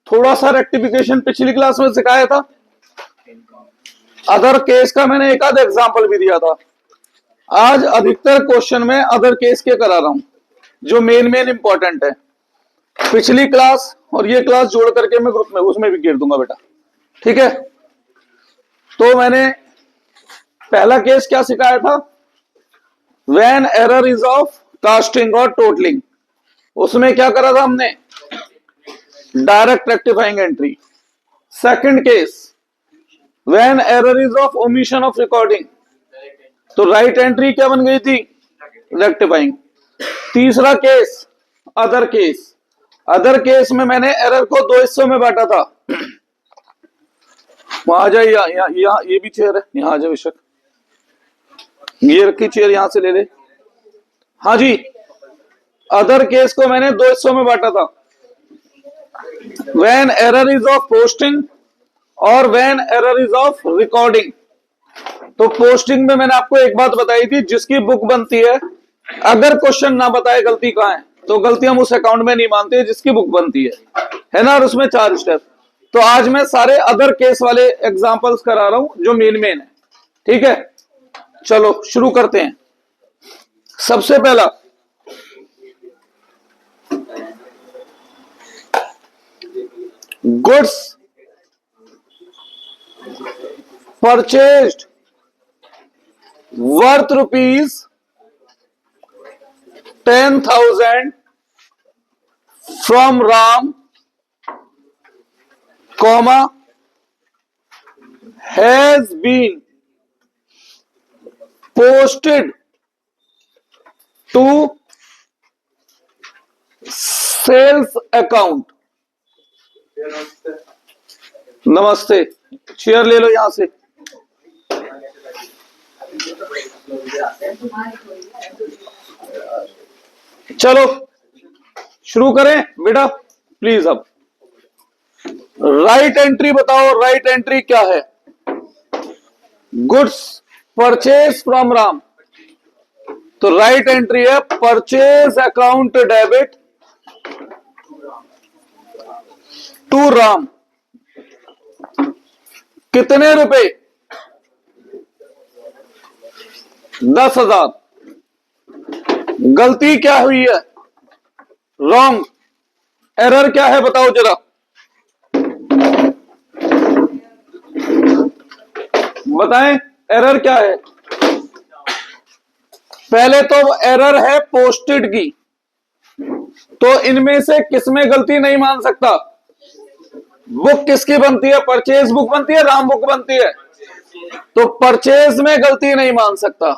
थोड़ा सा रेक्टिफिकेशन पिछली क्लास में सिखाया था। अदर केस का मैंने एक आध एग्जांपल भी दिया था। आज अधिकतर क्वेश्चन में अदर केस के करा रहा हूं जो मेन इंपॉर्टेंट है। पिछली क्लास और ये क्लास जोड़ करके मैं ग्रुप में उसमें भी घेर दूंगा बेटा, ठीक है? तो मैंने पहला केस क्या सिखाया था? When error is of casting और टोटलिंग। उसमें क्या करा था हमने? Direct rectifying entry. Second case when error is of omission of recording, तो राइट एंट्री क्या बन गई थी? रेक्टिफाइंग। तीसरा case other case. Other case में मैंने एरर को दो हिस्सों में बांटा था। वहां आ जाइए, यहाँ ये भी चेयर है, यहाँ आ जाए विशक, ये रखी चेयर, यहां से ले ले। हाँ जी, अदर केस को मैंने दो हिस्सों में बांटा था, when error is of posting और when error is of recording. तो पोस्टिंग में मैंने आपको एक बात बताई थी, जिसकी बुक बनती है, अगर क्वेश्चन ना बताए गलती कहां है तो गलती हम उस अकाउंट में नहीं मानते जिसकी बुक बनती है ना, और उसमें 4 स्टेप। तो आज मैं सारे अदर केस वाले एग्जांपल्स करा रहा हूं जो मेन है, ठीक है? चलो शुरू करते हैं। सबसे पहला goods purchased worth ₹10,000 from Ram, comma, has been posted to sales account। नमस्ते, चेयर ले लो यहां से। चलो शुरू करें बेटा प्लीज। अब राइट एंट्री बताओ, राइट एंट्री क्या है? गुड्स परचेज फ्रॉम राम, तो राइट एंट्री है purchase account debit to Ram. कितने रुपए? 10,000। गलती क्या हुई है? रॉन्ग। एरर क्या है बताओ जरा, बताएं एरर क्या है? पहले तो एरर है पोस्टेड की, तो इनमें से किसमें गलती नहीं मान सकता? बुक किसकी बनती है? परचेज बुक बनती है, राम बुक बनती है? तो परचेज में गलती नहीं मान सकता।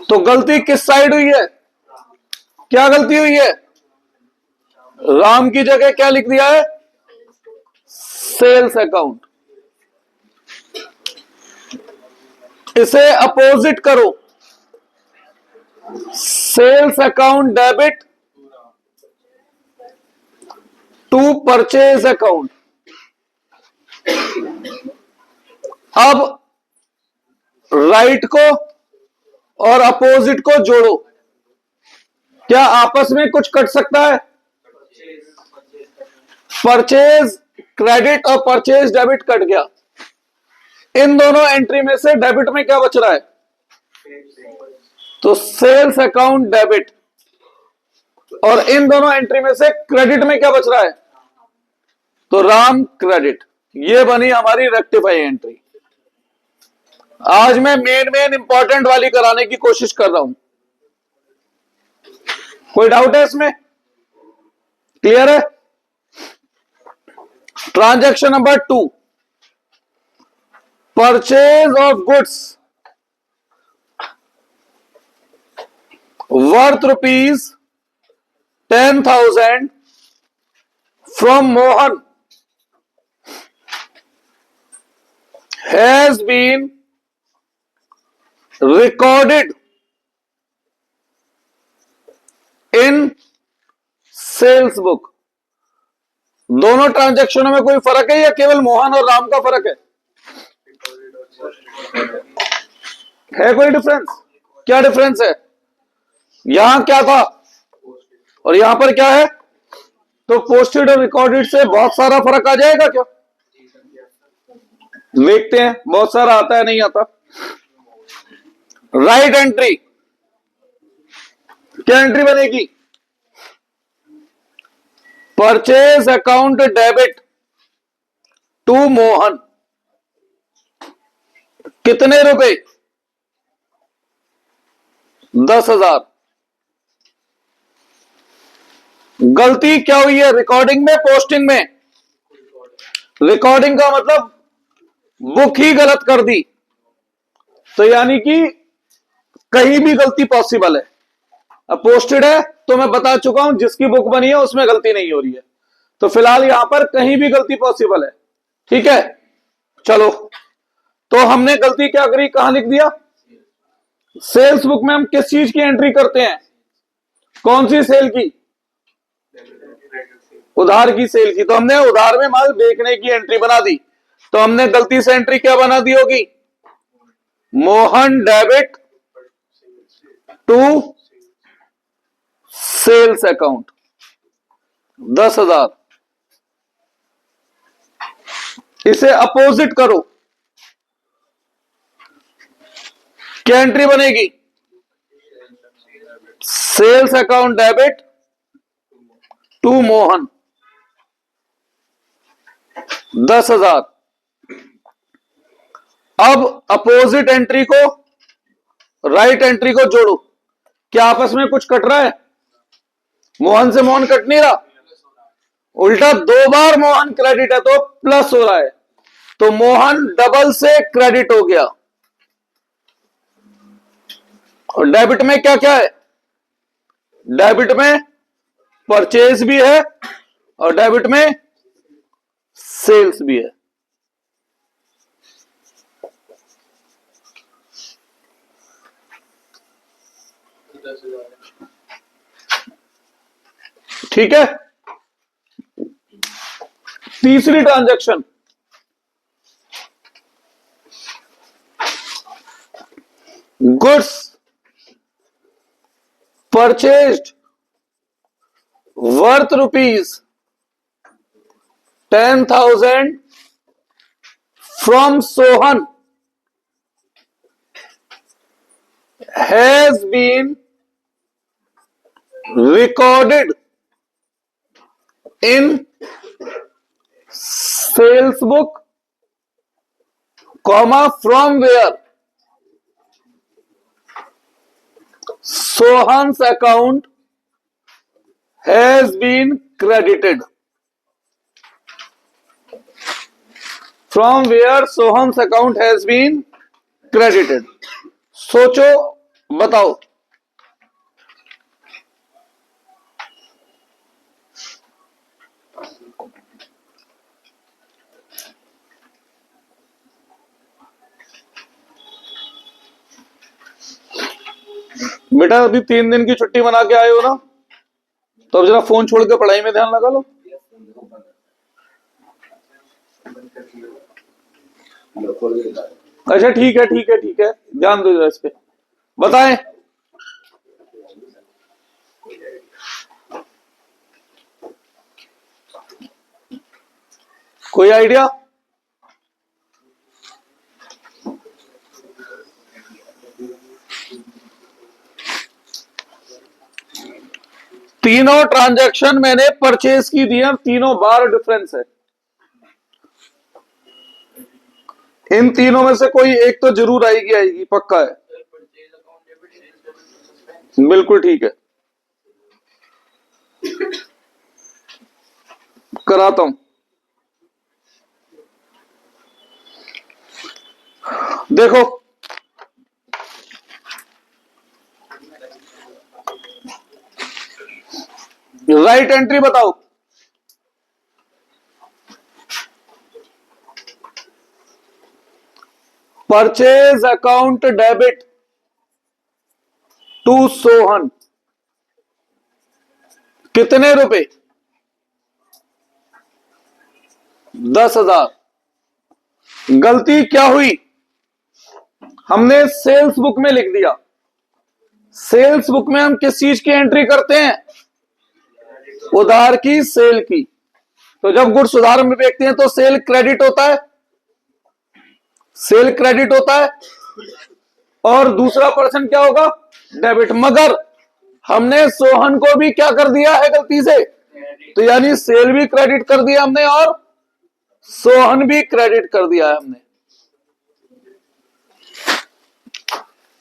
तो गलती किस साइड हुई है? क्या गलती हुई है? राम की जगह क्या लिख दिया है? Sales account. इसे अपोजिट करो, sales account debit to purchase account. अब राइट को और अपोजिट को जोड़ो। क्या आपस में कुछ कट सकता है? परचेज क्रेडिट और परचेज डेबिट कट गया। इन दोनों एंट्री में से डेबिट में क्या बच रहा है? तो सेल्स अकाउंट डेबिट। और इन दोनों एंट्री में से क्रेडिट में क्या बच रहा है? तो राम क्रेडिट। ये बनी हमारी रेक्टिफाई एंट्री। आज मैं मेन इंपॉर्टेंट वाली कराने की कोशिश कर रहा हूं। कोई डाउट है इसमें? क्लियर है? Transaction number 2, purchase of goods worth ₹10,000 from Mohan has been recorded in sales book. दोनों ट्रांजैक्शनों में कोई फर्क है या केवल मोहन और राम का फर्क है? है कोई डिफरेंस? क्या डिफरेंस है? यहां क्या था और यहां पर क्या है? तो पोस्टेड और रिकॉर्डेड से बहुत सारा फर्क आ जाएगा क्या? देखते हैं, बहुत सारा आता है नहीं आता। राइट एंट्री, क्या एंट्री बनेगी? Purchase account debit to Mohan. कितने रुपए? 10,000। गलती क्या हुई है? रिकॉर्डिंग में, पोस्टिंग में? रिकॉर्डिंग का मतलब बुक ही गलत कर दी, तो यानी कि कहीं भी गलती पॉसिबल है। अब पोस्टेड है तो मैं बता चुका हूं जिसकी बुक बनी है उसमें गलती नहीं हो रही है, तो फिलहाल यहां पर कहीं भी गलती पॉसिबल है। ठीक है, चलो। तो हमने गलती क्या करी, कहां लिख दिया? सेल्स बुक में हम किस चीज की एंट्री करते हैं? कौन सी सेल की? उधार की सेल की। तो हमने उधार में माल बेचने की एंट्री बना दी, तो हमने गलती से एंट्री क्या बना दी होगी? Mohan debit to sales account 10,000। इसे अपोजिट करो, क्या एंट्री बनेगी? Sales account debit to Mohan 10,000। अब अपोजिट एंट्री को राइट एंट्री को जोड़ो। क्या आपस में कुछ कट रहा है? मोहन से मोहन कट नहीं रहा, उल्टा 2 बार मोहन क्रेडिट है तो प्लस हो रहा है, तो मोहन डबल से क्रेडिट हो गया। और डेबिट में क्या क्या है? डेबिट में परचेज भी है और डेबिट में सेल्स भी है। ठीक है। तीसरी transaction, goods purchased worth ₹10,000 from Sohan has been recorded in sales book, comma from where? Sohan's account has been credited from where Soham's account has been credited. सोचो, बताओ। बेटा अभी 3 दिन की छुट्टी मना के आए हो ना, तो अब जरा फोन छोड़ के पढ़ाई में ध्यान लगा लो। अच्छा ठीक है ठीक है ठीक है, ध्यान दो जरा इस पे। बताएं। कोई आइडिया? तीनों ट्रांजैक्शन मैंने परचेज की दी है, तीनों बार डिफरेंस है। इन तीनों में से कोई एक तो जरूर आएगी आएगी, पक्का है। बिल्कुल ठीक है, कराता हूं। देखो, राइट एंट्री बताओ। Purchase account debit to Sohan, कितने रुपए? 10,000। गलती क्या हुई? हमने सेल्स बुक में लिख दिया। सेल्स बुक में हम किस चीज की एंट्री करते हैं? उधार की, सेल की। तो जब गुड्स उधार में बेचते हैं तो सेल क्रेडिट होता है, सेल क्रेडिट होता है, और दूसरा पर्सन क्या होगा? डेबिट। मगर हमने सोहन को भी क्या कर दिया है गलती से? तो यानी सेल भी क्रेडिट कर दिया हमने और सोहन भी क्रेडिट कर दिया है हमने।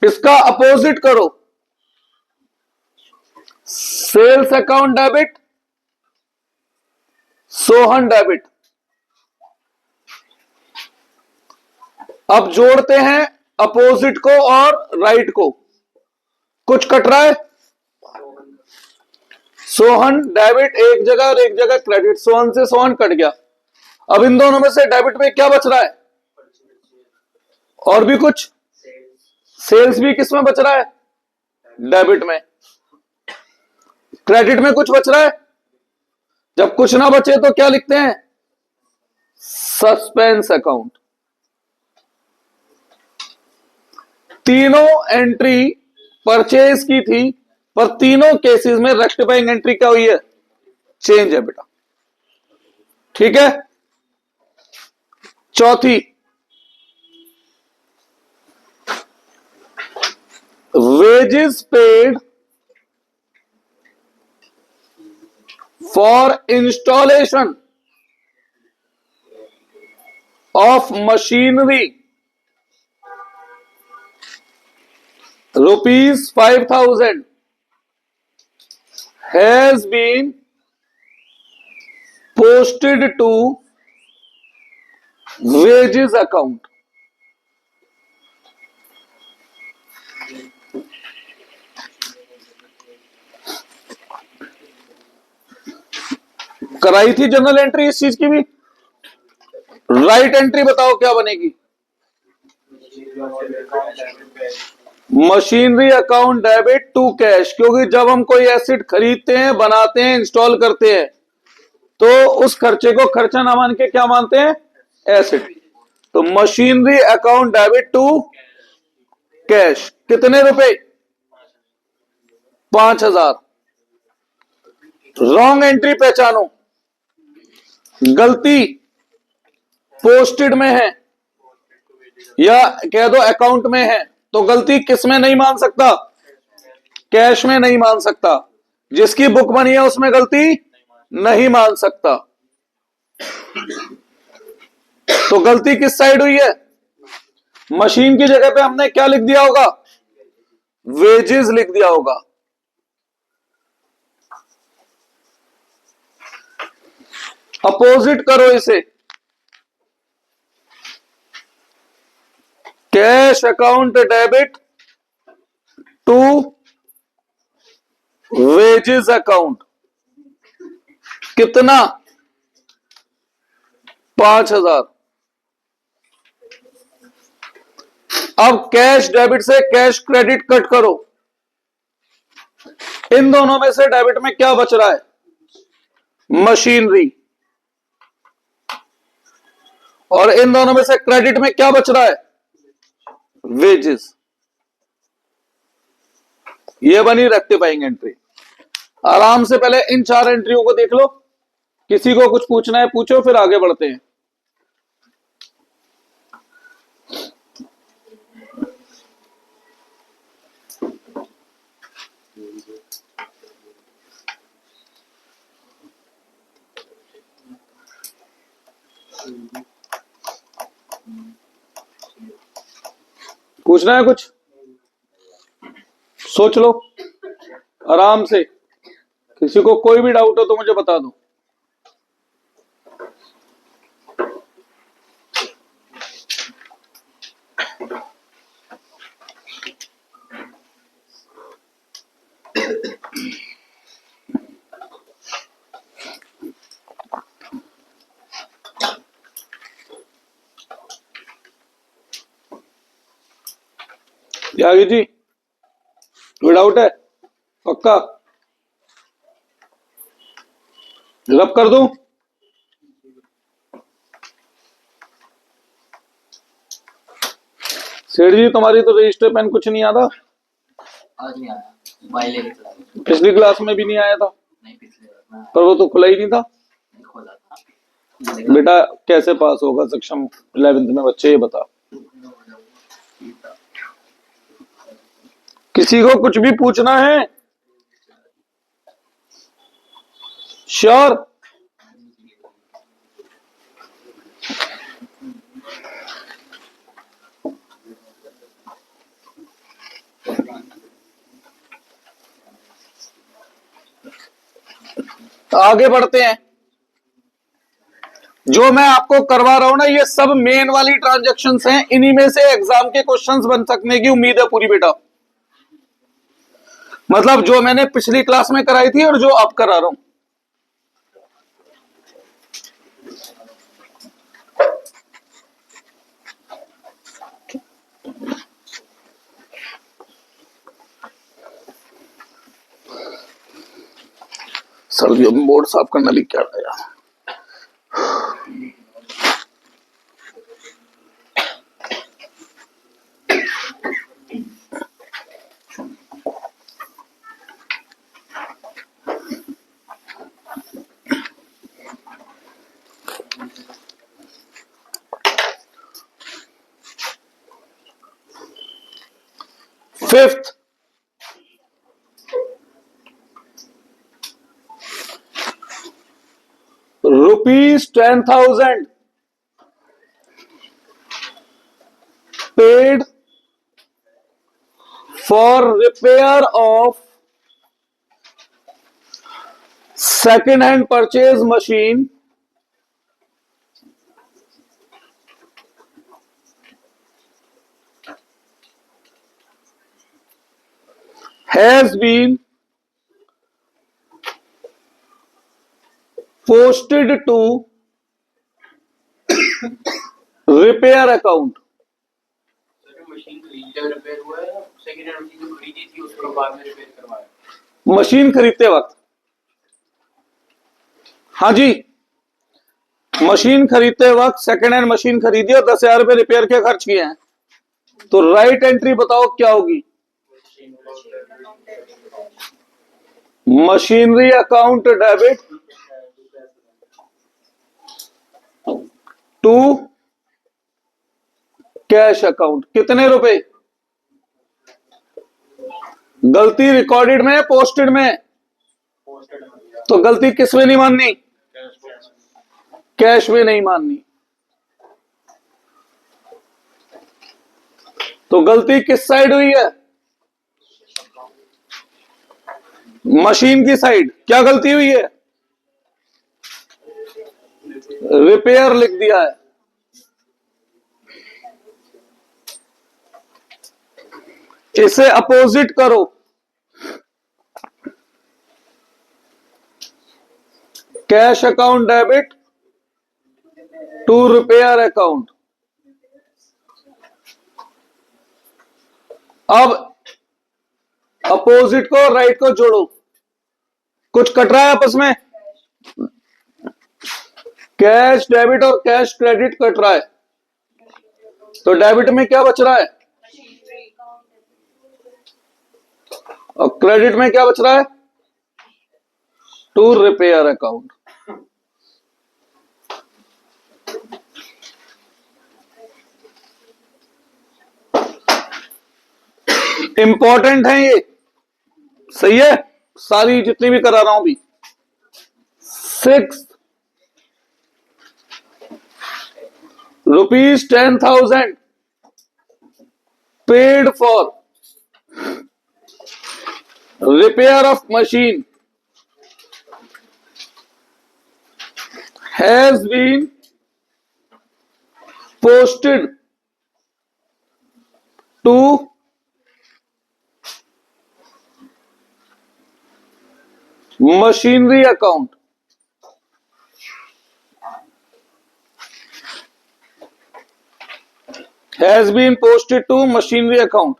इसका अपोजिट करो, sales account debit, Sohan debit. अब जोड़ते हैं अपोजिट को और राइट को। कुछ कट रहा है? सोहन डेबिट एक जगह और एक जगह क्रेडिट, सोहन से सोहन कट गया। अब इन दोनों में से डेबिट में क्या बच रहा है? और भी कुछ? सेल्स भी किस में बच रहा है? डेबिट में। क्रेडिट में कुछ बच रहा है? जब कुछ ना बचे तो क्या लिखते हैं? Suspense account. तीनों एंट्री परचेज की थी, पर तीनों केसेस में रेक्टिफाइंग एंट्री क्या हुई है? चेंज है बेटा। ठीक है। चौथी, wages paid for installation of machinery ₹5,000 has been posted to wages account। कराई थी जनरल एंट्री इस चीज की भी। राइट एंट्री बताओ क्या बनेगी? Machinery account debit to cash, क्योंकि जब हम कोई एसेट खरीदते हैं, बनाते हैं, इंस्टॉल करते हैं, तो उस खर्चे को खर्चा ना मान के क्या मानते हैं? एसेट। तो machinery account debit to cash, कितने रुपए? 5,000। रॉन्ग एंट्री पहचानो। गलती पोस्टेड में है या कह दो अकाउंट में है, तो गलती किस में नहीं मान सकता? कैश में नहीं मान सकता। जिसकी बुक बनी है उसमें गलती नहीं मान सकता। तो गलती किस साइड हुई है? मशीन की जगह पे हमने क्या लिख दिया होगा? वेजेस लिख दिया होगा। अपोजिट करो इसे। Cash account debit to wages account, कितना? 5,000। अब कैश डेबिट से कैश क्रेडिट कट करो, इन दोनों में से डेबिट में क्या बच रहा है? मशीनरी। और इन दोनों में से क्रेडिट में क्या बच रहा है? वेजेस। ये बनी रेक्टिफाइंग एंट्री। आराम से पहले इन 4 एंट्रियों को देख लो, किसी को कुछ पूछना है पूछो, फिर आगे बढ़ते हैं। पूछना है कुछ? सोच लो आराम से, किसी को कोई भी डाउट हो तो मुझे बता दो। त्यागी जी, कोई डाउट है? पक्का रब कर दूं? सेठ जी, तुम्हारी तो रजिस्टर पेन कुछ नहीं आता। आज नहीं आया, मोबाइल लेके चला गया। पिछली क्लास में भी नहीं आया था, नहीं पिछले बार ना पर वो तो खुला ही नहीं था। नहीं खोला था। बेटा कैसे पास होगा सक्षम 11th में बच्चे, ये बता। किसी को कुछ भी पूछना है? श्योर? आगे बढ़ते हैं। जो मैं आपको करवा रहा हूं ना, ये सब मेन वाली ट्रांजैक्शंस हैं, इन्हीं में से एग्जाम के क्वेश्चंस बन सकने की उम्मीद है पूरी बेटा। मतलब जो मैंने पिछली क्लास में कराई थी और जो अब करा रहा हूं। सर्दियों में बोर्ड साफ करना भी क्या है यार। Fifth, ₹10,000 paid for repair of second hand purchase machine has been posted to repair account। Machine खरीदते रिपेयर हुआ है, सेकंड हैंड मशीन जो खरीदी थी उसको बाद में रिपेयर करवाया। मशीन खरीदते वक्त, हाँ जी, मशीन खरीदते वक्त सेकंड हैंड मशीन खरीदी और 10,000 रुपए रिपेयर के खर्च किए हैं, तो राइट एंट्री बताओ क्या होगी? Machinery account debit to cash account. कितने रुपए? गलती रिकॉर्डेड में, पोस्टेड में? तो गलती किस में नहीं माननी? कैश में नहीं माननी। तो गलती किस साइड हुई है? मशीन की साइड। क्या गलती हुई है? रिपेयर लिख दिया है। इसे अपोजिट करो, cash account debit to repair account. अब अपोजिट को राइट को जोड़ो, कुछ कट रहा है आपस में, कैश डेबिट और कैश क्रेडिट कट रहा है, तो डेबिट में क्या बच रहा है और क्रेडिट में क्या बच रहा है, टू रिपेयर अकाउंट। इंपॉर्टेंट है ये, सही है, सारी जितनी भी करा रहा हूं भी। 6 rupees 10,000 paid for repair of machine has been posted to machinery account. Has been posted to machinery account.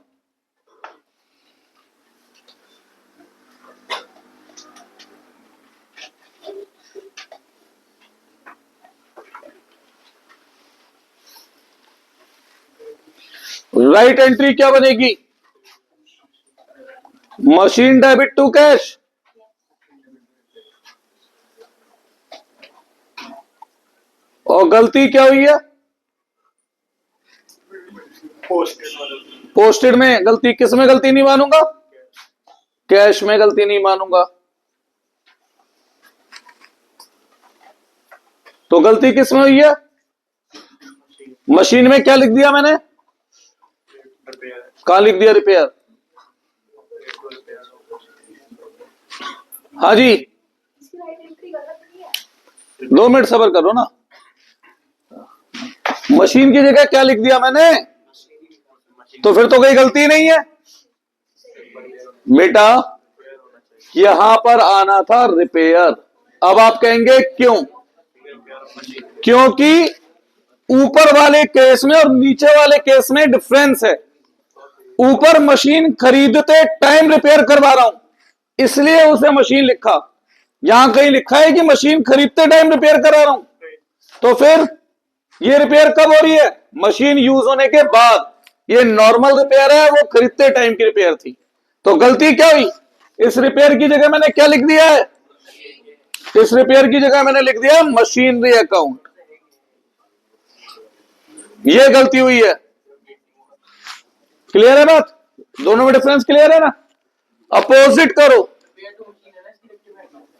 Right entry क्या बनेगी, मशीन डेबिट टू कैश, और गलती क्या हुई है, पोस्टेड में गलती। किस में गलती नहीं मानूंगा, कैश में गलती नहीं मानूंगा। तो गलती किस में हुई है, मशीन में क्या लिख दिया मैंने, कहां लिख दिया, रिपेयर। हाँ जी, 2 मिनट सब्र करो ना, मशीन की जगह क्या लिख दिया मैंने, तो फिर तो कोई गलती नहीं है बेटा, यहां पर आना था रिपेयर। अब आप कहेंगे क्यों, क्योंकि ऊपर वाले केस में और नीचे वाले केस में डिफरेंस है। ऊपर मशीन खरीदते टाइम रिपेयर करवा रहा हूं, इसलिए उसे मशीन लिखा। यहां कहीं लिखा है कि मशीन खरीदते टाइम रिपेयर करा रहा हूं, तो फिर ये रिपेयर कब हो रही है, मशीन यूज होने के बाद। ये नॉर्मल रिपेयर है, वो खरीदते टाइम की रिपेयर थी। तो गलती क्या हुई, इस रिपेयर की जगह मैंने क्या लिख दिया है, इस रिपेयर की जगह मैंने लिख दिया मशीनरी अकाउंट, ये गलती हुई है। क्लियर है बात, दोनों में डिफरेंस क्लियर है ना। अपोजिट करो,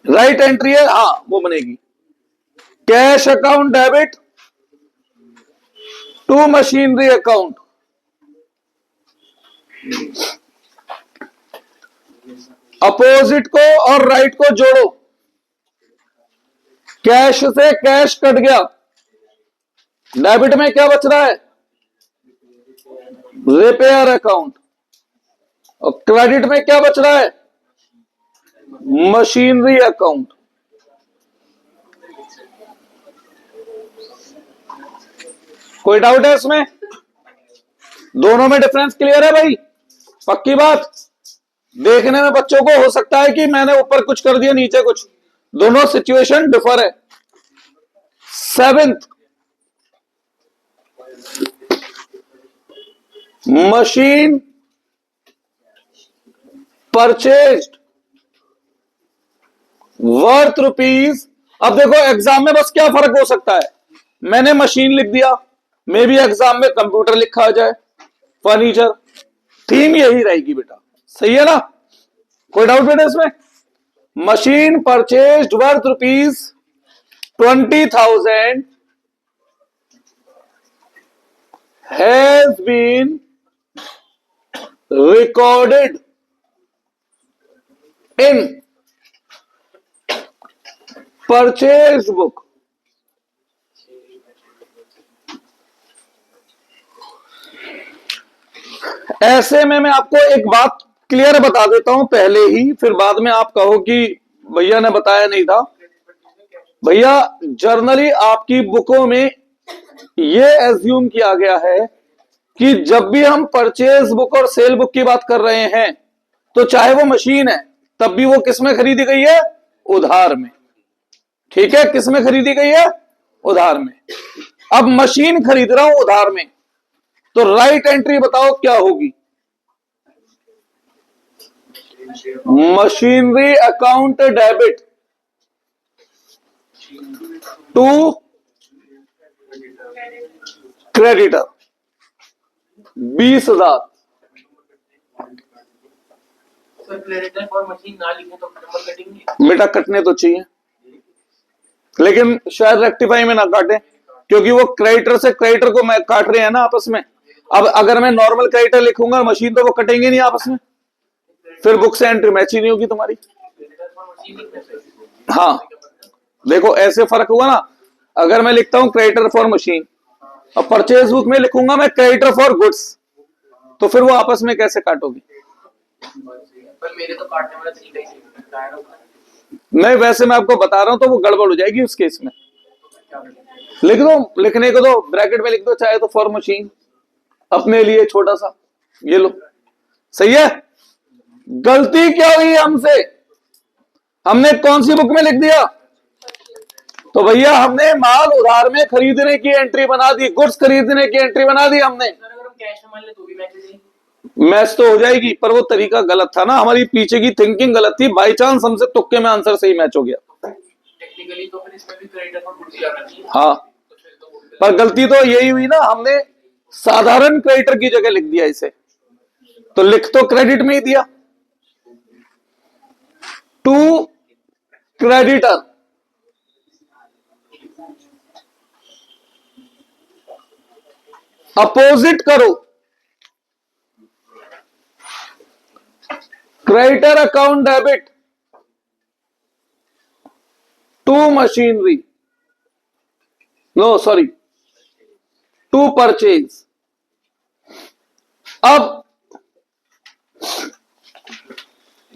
राइट एंट्री है, हाँ वो बनेगी cash account debit to machinery account. Opposite को और राइट को जोड़ो, कैश से कैश कट गया, डेबिट में क्या बच रहा है, रिपेयर अकाउंट, और क्रेडिट में क्या बच रहा है, मशीनरी अकाउंट। कोई डाउट है इसमें, दोनों में डिफरेंस क्लियर है भाई, पक्की बात। देखने में बच्चों को हो सकता है कि मैंने ऊपर कुछ कर दिया नीचे कुछ, दोनों सिचुएशन डिफर है। 7th, machine purchased worth rupees. अब देखो एग्जाम में बस क्या फर्क हो सकता है, मैंने मशीन लिख दिया, मे भी एग्जाम में कंप्यूटर लिखा आ जाए, फर्नीचर, थीम यही रहेगी बेटा, सही है ना। कोई डाउट बेटा इसमें, machine purchased worth rupees 20,000 has been recorded in purchase book. ऐसे में मैं आपको एक बात क्लियर बता देता हूं पहले ही, फिर बाद में आप कहो कि भैया ने बताया नहीं था। भैया जर्नली आपकी बुकों में ये एज्यूम किया गया है कि जब भी हम परचेज बुक और सेल बुक की बात कर रहे हैं तो चाहे वो मशीन है तब भी वो किस में खरीदी गई है? उधार में। ठीक है, किस में खरीदी गई है? उधार में। अब मशीन खरीद रहा हूं उधार में, तो राइट एंट्री बताओ क्या होगी? Machinery account debit to creditor 20,000। Sir creditor for machine ना लिखे तो नंबर कटेंगे? बेटा कटने तो चाहिए, लेकिन शायद रेक्टिफाई में ना काटे, क्योंकि वो क्रेडिटर से क्रेडिटर को मैं काट रहे हैं ना आपस में। अब अगर मैं नॉर्मल क्रेडिटर लिखूंगा मशीन, तो वो कटेंगे नहीं आपस में, फिर बुक से एंट्री मैच ही नहीं होगी तुम्हारी। क्रेडिटर फॉर मशीन लिखना चाहिए। हाँ देखो ऐसे फर्क हुआ ना। अगर मैं लिखता हूं क्रेडिटर फॉर मशीन और परचेज बुक में लिखूंगा मैं क्रेडिटर फॉर गुड्स, तो फिर वो आपस में कैसे काटोगी? पर मेरे तो काटने वाला तरीका ही नहीं है। नहीं, वैसे मैं आपको बता रहा हूं तो वो गड़बड़ हो जाएगी उस केस में। लिख दो, लिखने को दो, ब्रैकेट में लिख दो चाहे तो फॉर मशीन, अपने लिए छोटा सा, ये लो। सही है। गलती क्या हुई हमसे? हमने कौन सी बुक में लिख दिया? तो भैया हमने माल उधार में खरीदने की एंट्री बना दी, गुड्स खरीदने की एंट्री बना दी हमने। अगर हम कैश में मान ले तो भी मैच हो जाएगी। मैच तो हो जाएगी, पर वो तरीका गलत था ना, हमारी पीछे की थिंकिंग गलत थी। बाई चांस हमसे तुक्के में आंसर सही मैच हो गया। टेक्निकली तो फिर इसमें भी क्रेडिटर फॉर गुड्स जाना चाहिए। हाँ, तो फिर तो वो पर गलती तो यही हुई ना, हमने साधारण क्रेडिटर की जगह लिख दिया इसे, तो लिख तो क्रेडिट में ही दिया। टू क्रेडिटर अपोजिट करो, creditor account debit to machinery, no sorry, to purchase. अब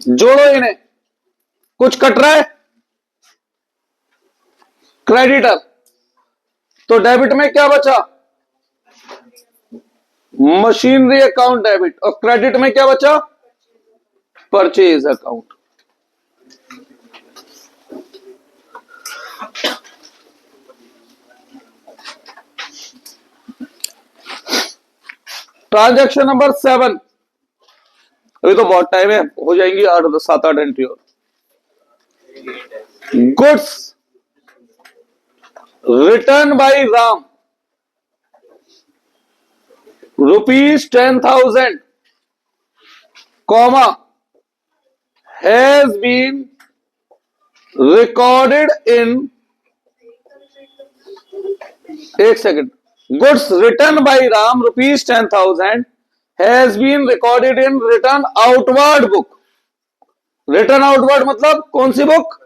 जोड़ो इन्हें, कुछ कट रहा है? क्रेडिटर, तो डेबिट में क्या बचा? मशीनरी अकाउंट डेबिट, और क्रेडिट में क्या बचा? Purchase account. ट्रांजैक्शन नंबर 7, अभी तो बहुत टाइम है, हो जाएंगी 7-8 एंट्री और। Goods return by Ram ₹10,000, comma has been recorded in, एक second, goods return by Ram ₹10,000 has been recorded in return outward book. Return outward मतलब कौन सी बुक?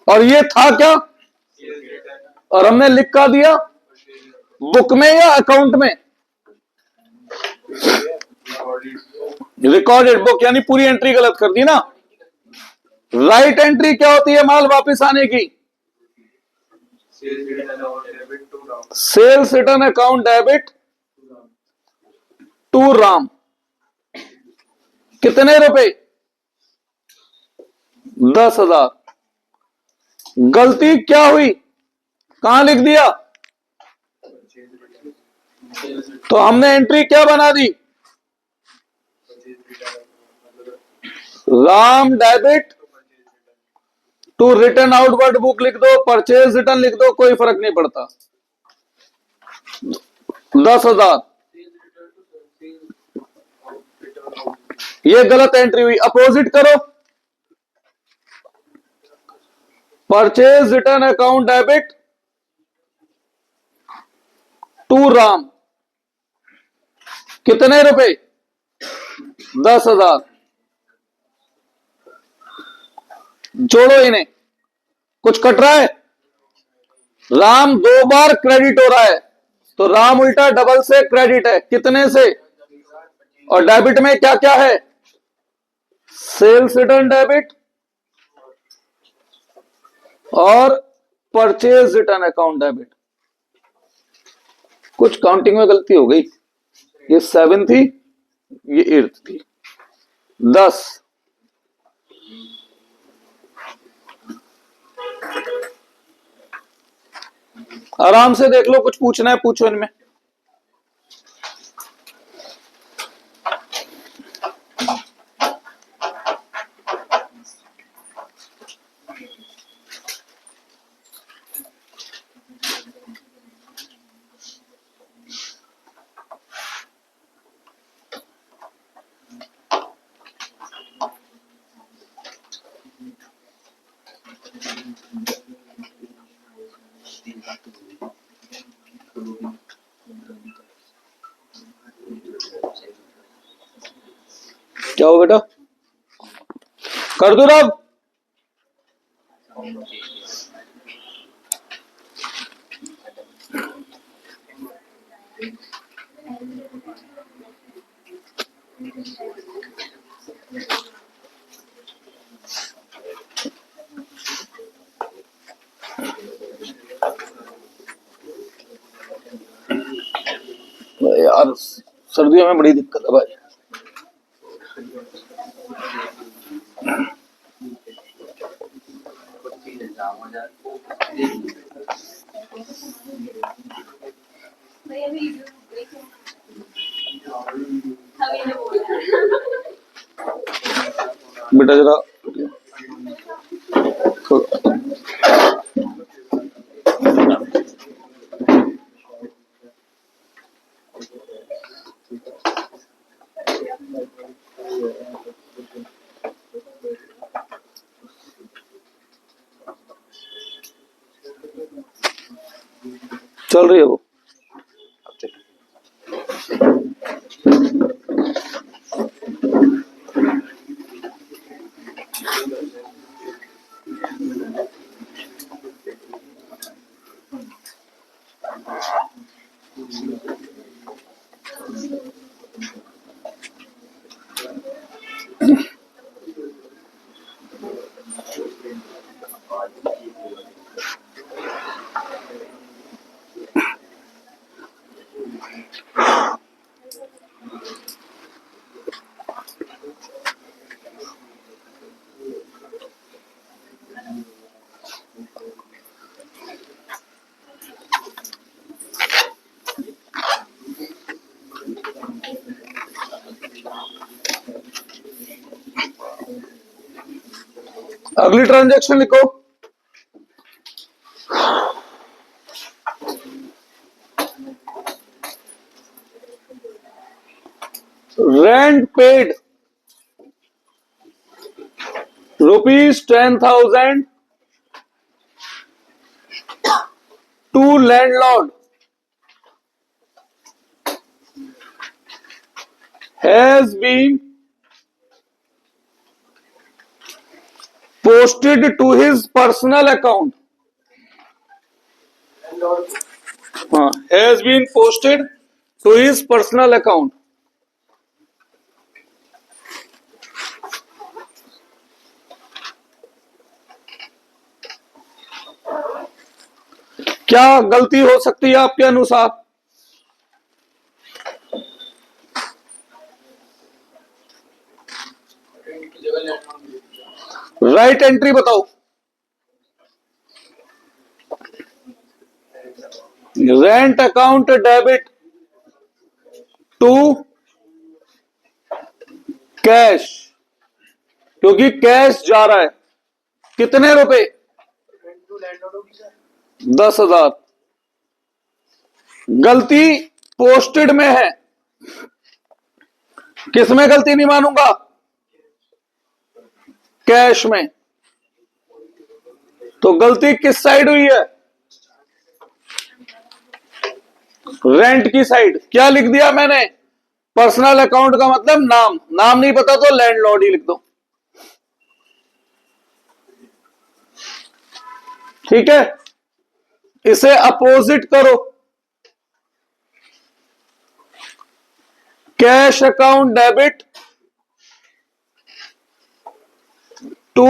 और ये था क्या? और हमने लिख का दिया बुक में या अकाउंट में? रिकॉर्डेड बुक, यानी पूरी एंट्री गलत कर दी ना। राइट एंट्री क्या होती है माल वापस आने की? Sales return account debit to Ram. कितने रुपए? 10,000। गलती क्या हुई? कहां लिख दिया? तो हमने एंट्री क्या बना दी? Ram debit to return outward book लिख दो, परचेज रिटर्न लिख दो, कोई फर्क नहीं पड़ता। 10,000। ये गलत एंट्री हुई, अपोजिट करो। Purchase return account debit to Ram, कितने रुपए? 10,000। जोड़ो इन्हें, कुछ कट रहा है? राम 2 बार क्रेडिट हो रहा है, तो राम उल्टा डबल से क्रेडिट है, कितने से? और डेबिट में क्या क्या है? सेल्स रिटर्न डेबिट और परचेज रिटर्न अकाउंट डेबिट। कुछ काउंटिंग में गलती हो गई, ये 7 थी, ये 8 थी। 10 आराम से देख लो, कुछ पूछना है पूछो इनमें। क्या हो बेटा, कर दो रब। यार सर्दियों में बड़ी दिक्कत है भाई। बेटा जरा चल रही है वो। अगली ट्रांजैक्शन लिखो। Rent paid ₹10,000 to landlord has been posted to his personal account. Has been posted to his personal account. क्या गलती हो सकती है आपके अनुसार? राइट एंट्री बताओ। Rent account debit to cash, क्योंकि कैश जा रहा है। कितने रुपए? 10,000। गलती पोस्टेड में है, किसमें गलती नहीं मानूंगा? कैश में। तो गलती किस साइड हुई है? रेंट की साइड। क्या लिख दिया मैंने? पर्सनल अकाउंट का मतलब नाम, नाम नहीं पता तो लैंडलॉर्ड ही लिख दो। ठीक है, इसे अपोजिट करो। Cash account debit to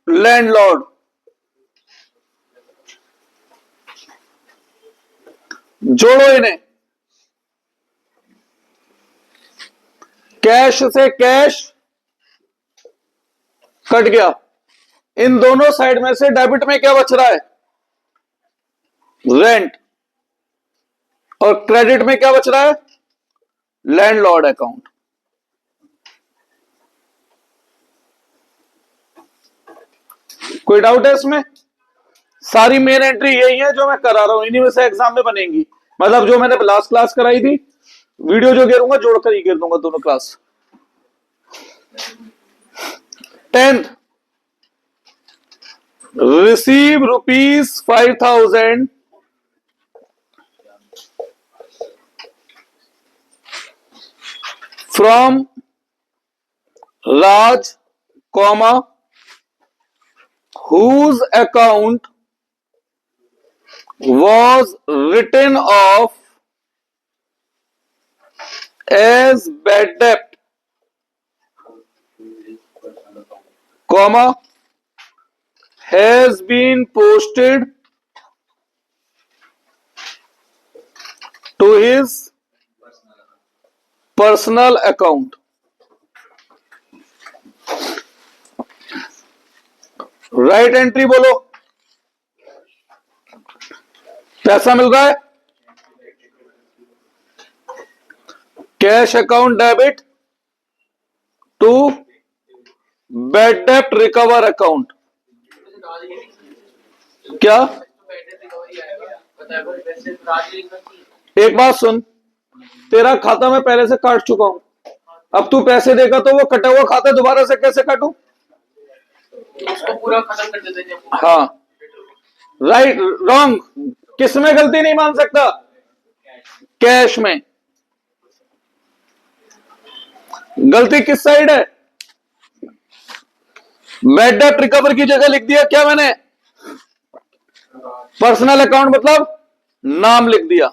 landlord, जोड़ो इन्हें। कैश से कैश कट गया, इन दोनों साइड में से डेबिट में क्या बच रहा है? रेंट। और क्रेडिट में क्या बच रहा है? Landlord account. कोई डाउट है इसमें? सारी मेन एंट्री यही है जो मैं करा रहा हूं, इन्हीं में से एग्जाम में बनेंगी। मतलब जो मैंने लास्ट क्लास कराई थी, वीडियो जो गिरूंगा जोड़कर ही गिर दूंगा दोनों class. 10th, receive ₹5,000 from Raj, comma whose account was written off as bad debt, comma has been posted to his personal account. Right entry बोलो। पैसा मिल रहा है, cash account debit to bad डेप्ट रिकवर अकाउंट। क्या? एक बात सुन, तेरा खाता मैं पहले से काट चुका हूं, अब तू पैसे देगा तो वो कटा हुआ खाता दोबारा से कैसे काटूं? उसको पूरा खत्म कर देते हैं। हाँ, राइट रॉन्ग, किस में गलती नहीं मान सकता? कैश में। गलती किस साइड है? बैड डेट रिकवर की जगह लिख दिया क्या मैंने? पर्सनल अकाउंट मतलब नाम लिख दिया।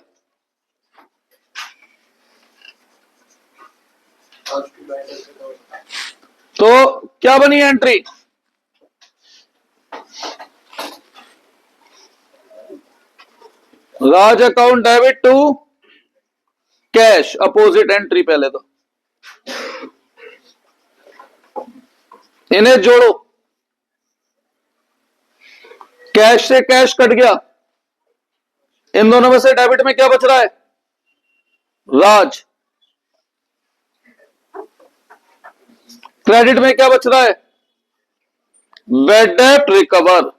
तो क्या बनी एंट्री? Raj account debit to cash, opposite entry. पहले तो इन्हें जोड़ो, कैश से कैश कट गया, इन दोनों में से डेबिट में क्या बच रहा है? राज। क्रेडिट में क्या बच रहा है? Bad debt recover.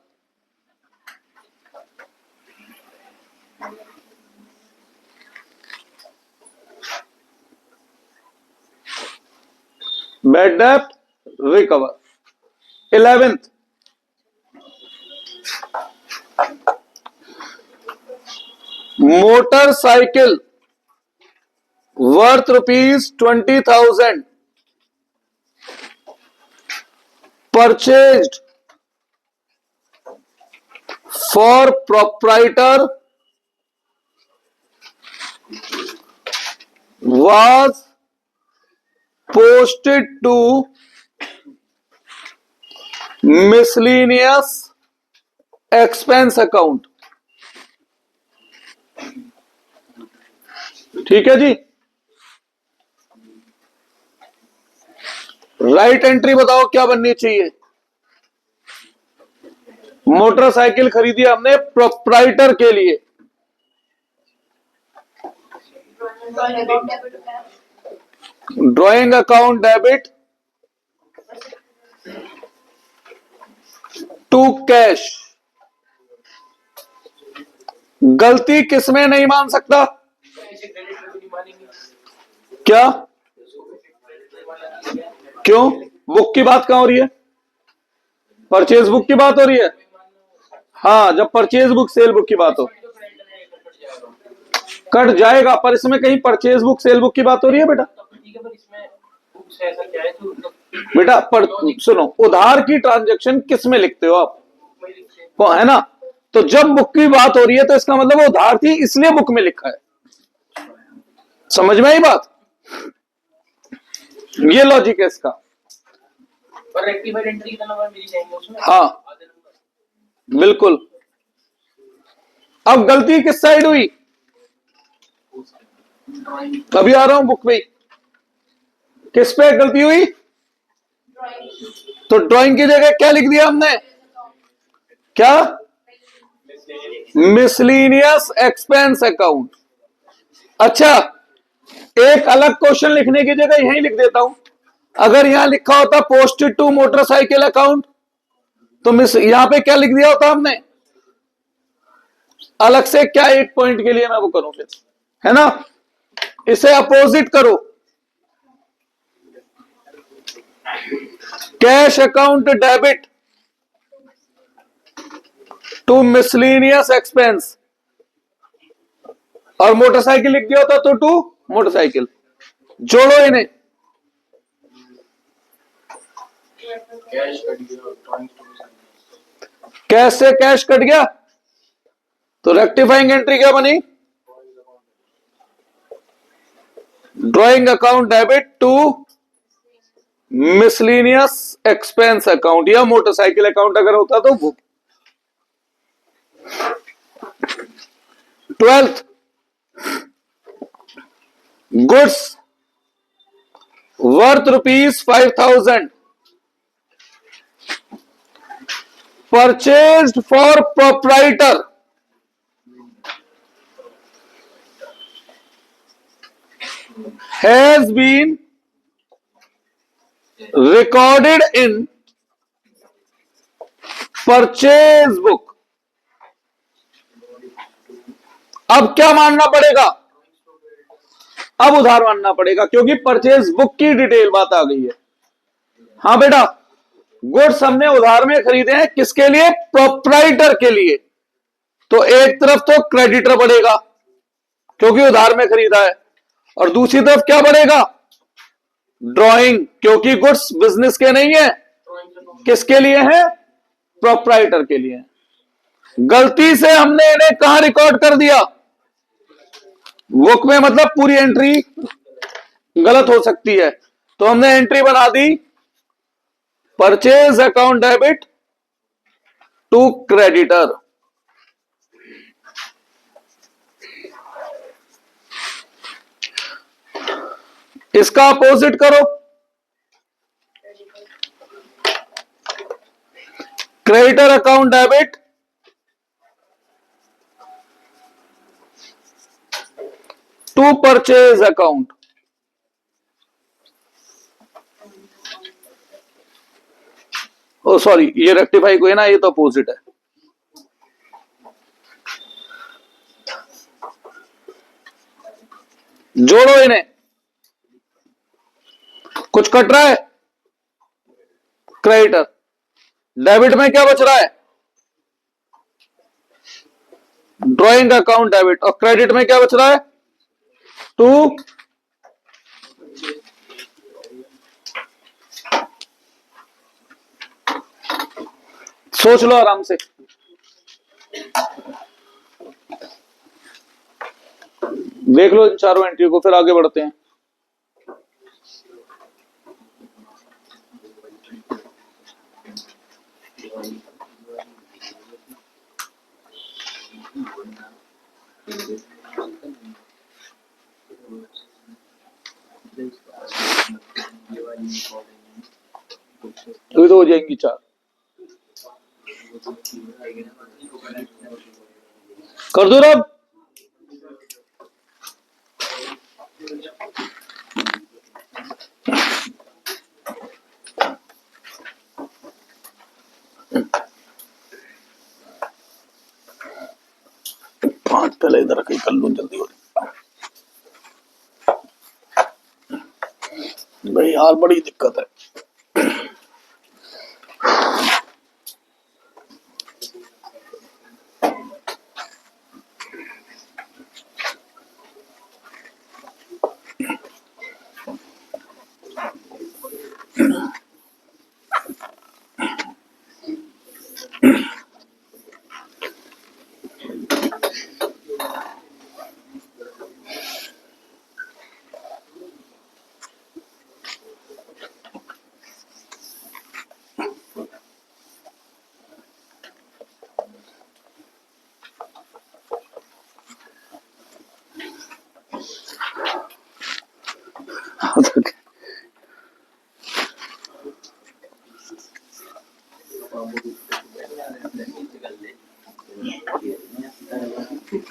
Bad debt recover. 11th, motorcycle worth ₹20,000 purchased for proprietor was posted to miscellaneous expense account। ठीक है जी, राइट एंट्री बताओ क्या बननी चाहिए? मोटरसाइकिल खरीदी हमने प्रोप्राइटर के लिए, drawing account debit to cash. गलती किसमें नहीं मान सकता? क्या? क्यों? बुक की बात कहां हो रही है? परचेज बुक की बात हो रही है। हाँ, जब परचेज बुक सेल बुक की बात हो, कट जाएगा, पर इसमें कहीं परचेज बुक सेल बुक की बात हो रही है बेटा? बेटा सुनो, उधार की ट्रांजैक्शन किस में लिखते हो आप? वो है ना, तो जब बुक की बात हो रही है तो इसका मतलब वो उधार थी इसलिए बुक में लिखा है। समझ में आई बात? ये लॉजिक है इसका। और रेक्टिफाइड एंट्री कितना नंबर मिल जाएंगे उसमें? हाँ आधे नंबर। बिल्कुल। अब गलती किस साइड हुई? अभी आ रहा हूं बुक पे। किस पे गलती हुई? तो ड्राइंग की जगह क्या लिख दिया हमने? क्या? Miscellaneous expense account. अच्छा, एक अलग क्वेश्चन लिखने की जगह यहीं लिख देता हूं। अगर यहां लिखा होता पोस्टेड टू मोटरसाइकिल अकाउंट, तो मिस यहां पे क्या लिख दिया होता हमने? अलग से क्या एक पॉइंट के लिए मैं वो करूं फिर, है ना? इसे अपोजिट करो। Cash account debit to miscellaneous expense, और मोटरसाइकिल लिख दिया होता तो टू मोटरसाइकिल। जोड़ो इन्हें। कैश कट गया, ड्राइंग कैश से कैश कट गया, तो रेक्टिफाइंग एंट्री क्या बनी? Drawing account debit to miscellaneous expense account, या मोटरसाइकिल अकाउंट अगर होता तो वो। 12th, goods worth ₹5,000 purchased for proprietor has been recorded in purchase book। अब क्या मानना पड़ेगा? अब उधार मानना पड़ेगा, क्योंकि परचेज बुक की डिटेल बात आ गई है। हाँ बेटा, गुड्स हमने उधार में खरीदे हैं, किसके लिए? प्रोप्राइटर के लिए। तो एक तरफ तो क्रेडिटर बढ़ेगा क्योंकि उधार में खरीदा है, और दूसरी तरफ क्या बढ़ेगा? ड्राइंग, क्योंकि गुड्स बिजनेस के नहीं है, किसके लिए है? प्रोप्राइटर के लिए। गलती से हमने इन्हें कहां रिकॉर्ड कर दिया? बुक में, मतलब पूरी एंट्री गलत हो सकती है, तो हमने एंट्री बना दी purchase account debit to creditor. इसका अपोजिट करो, creditor account debit to purchase account. Oh sorry, ये रेक्टिफाई को है ना, ये तो अपोजिट है। जोड़ो इन्हें। कुछ कट रहा है? क्रेडिटर। डेबिट में क्या बच रहा है? Drawing account debit. और क्रेडिट में क्या बच रहा है? टू सोच लो आराम से, देख लो इन चारों एंट्री को, फिर आगे बढ़ते हैं। अभी तो हो जाएंगी चार। कर दो रब। पांच पहले इधर रखी, कर लूं जल्दी हो भाई, यार बड़ी दिक्कत है।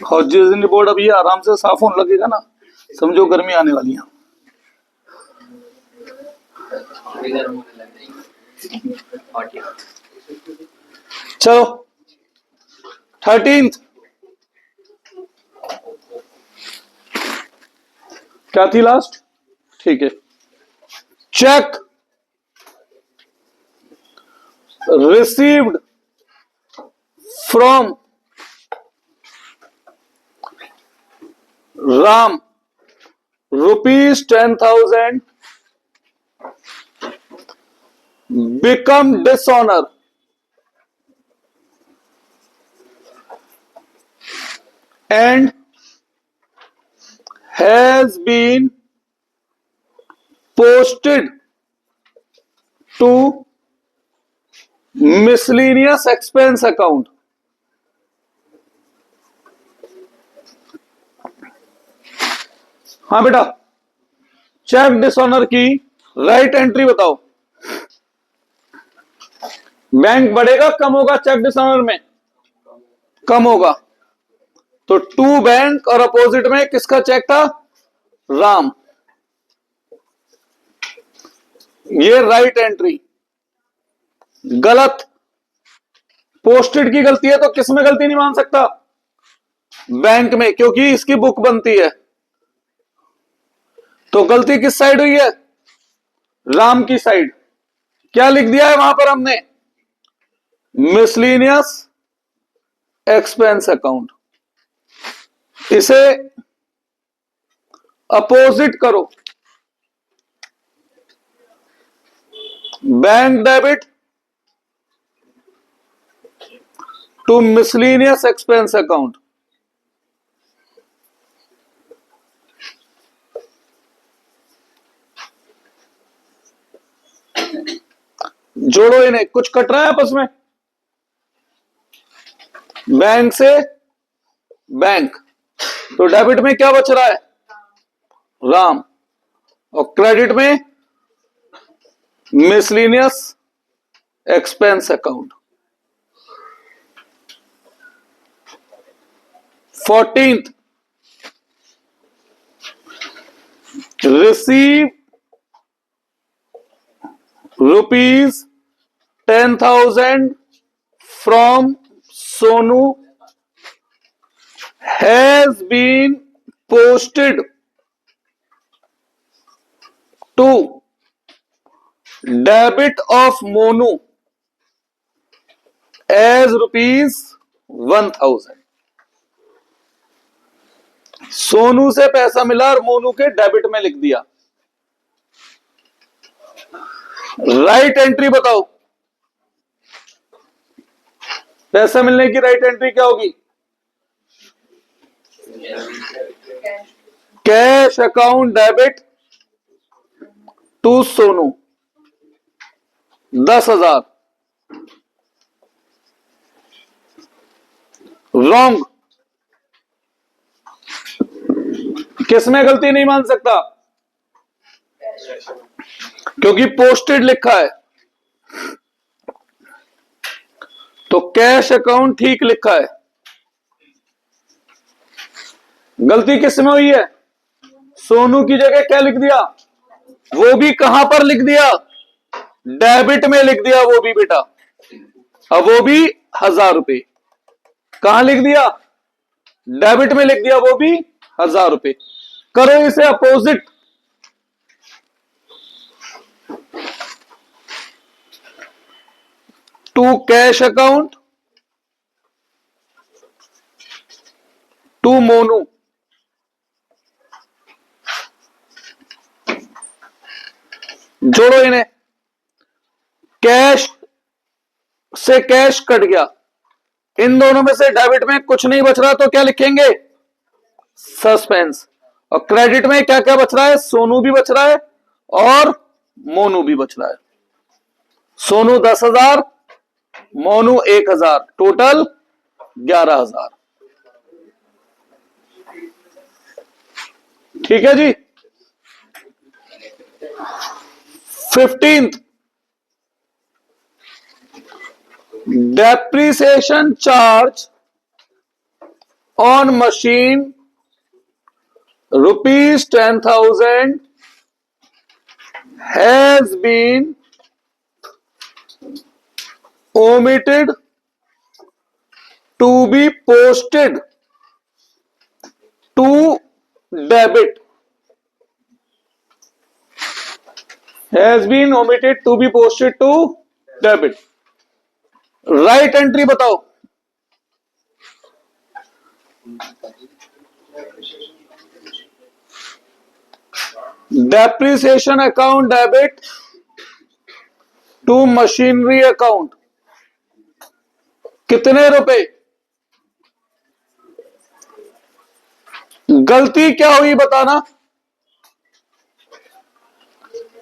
और जिस दिन रिपोर्ट अब ये आराम से साफ होने लगेगा ना, समझो गर्मी आने वाली है। चलो 13th क्या थी लास्ट? ठीक है, check received from Ram ₹10,000 become dishonor and has been posted to miscellaneous expense account. हाँ बेटा, चेक डिसऑनर की राइट एंट्री बताओ। बैंक बढ़ेगा कम होगा चेक डिसऑनर में? कम होगा। तो टू बैंक और अपोजिट में किसका चेक था? राम। ये राइट एंट्री। गलत, पोस्टेड की गलती है तो किस में गलती नहीं मान सकता? बैंक में, क्योंकि इसकी बुक बनती है। तो गलती किस साइड हुई है? राम की साइड। क्या लिख दिया है वहां पर हमने? Miscellaneous expense account. इसे अपोजिट करो, bank debit to miscellaneous expense account. जोड़ो इन्हें, कुछ कट रहा है आपस में? बैंक से बैंक, तो डेबिट में क्या बच रहा है? राम। और क्रेडिट में miscellaneous expense account. 14th receive ₹10,000 from Sonu has been posted to debit of Monu as ₹1,000। Sonu से पैसा मिला और मोनू के डेबिट में लिख दिया। राइट एंट्री बताओ, पैसा मिलने की राइट एंट्री क्या होगी? Cash account debit to Sonu 10,000। Wrong. किसमें गलती नहीं मान सकता? क्योंकि पोस्टेड लिखा है, तो कैश अकाउंट ठीक लिखा है। गलती किसमें हुई है? सोनू की जगह क्या लिख दिया? वो भी कहां पर लिख दिया? डेबिट में लिख दिया वो भी बेटा। अब वो भी 1,000 रुपए कहां लिख दिया? डेबिट में लिख दिया, वो भी 1,000 रुपए। करो इसे opposite. To cash account to Monu. जोड़ो इन्हें, कैश से कैश कट गया, इन दोनों में से डेबिट में कुछ नहीं बच रहा तो क्या लिखेंगे? सस्पेंस। और क्रेडिट में क्या क्या बच रहा है? सोनू भी बच रहा है और मोनू भी बच रहा है। सोनू 10,000, मोनू 1,000, टोटल 11,000। ठीक है जी। 15th depreciation charge on machine rupees 10,000 has been omitted to be posted to debit. Has been omitted to be posted to debit. Right entry बताओ। Depreciation account debit to machinery account, कितने रुपए? गलती क्या हुई बताना।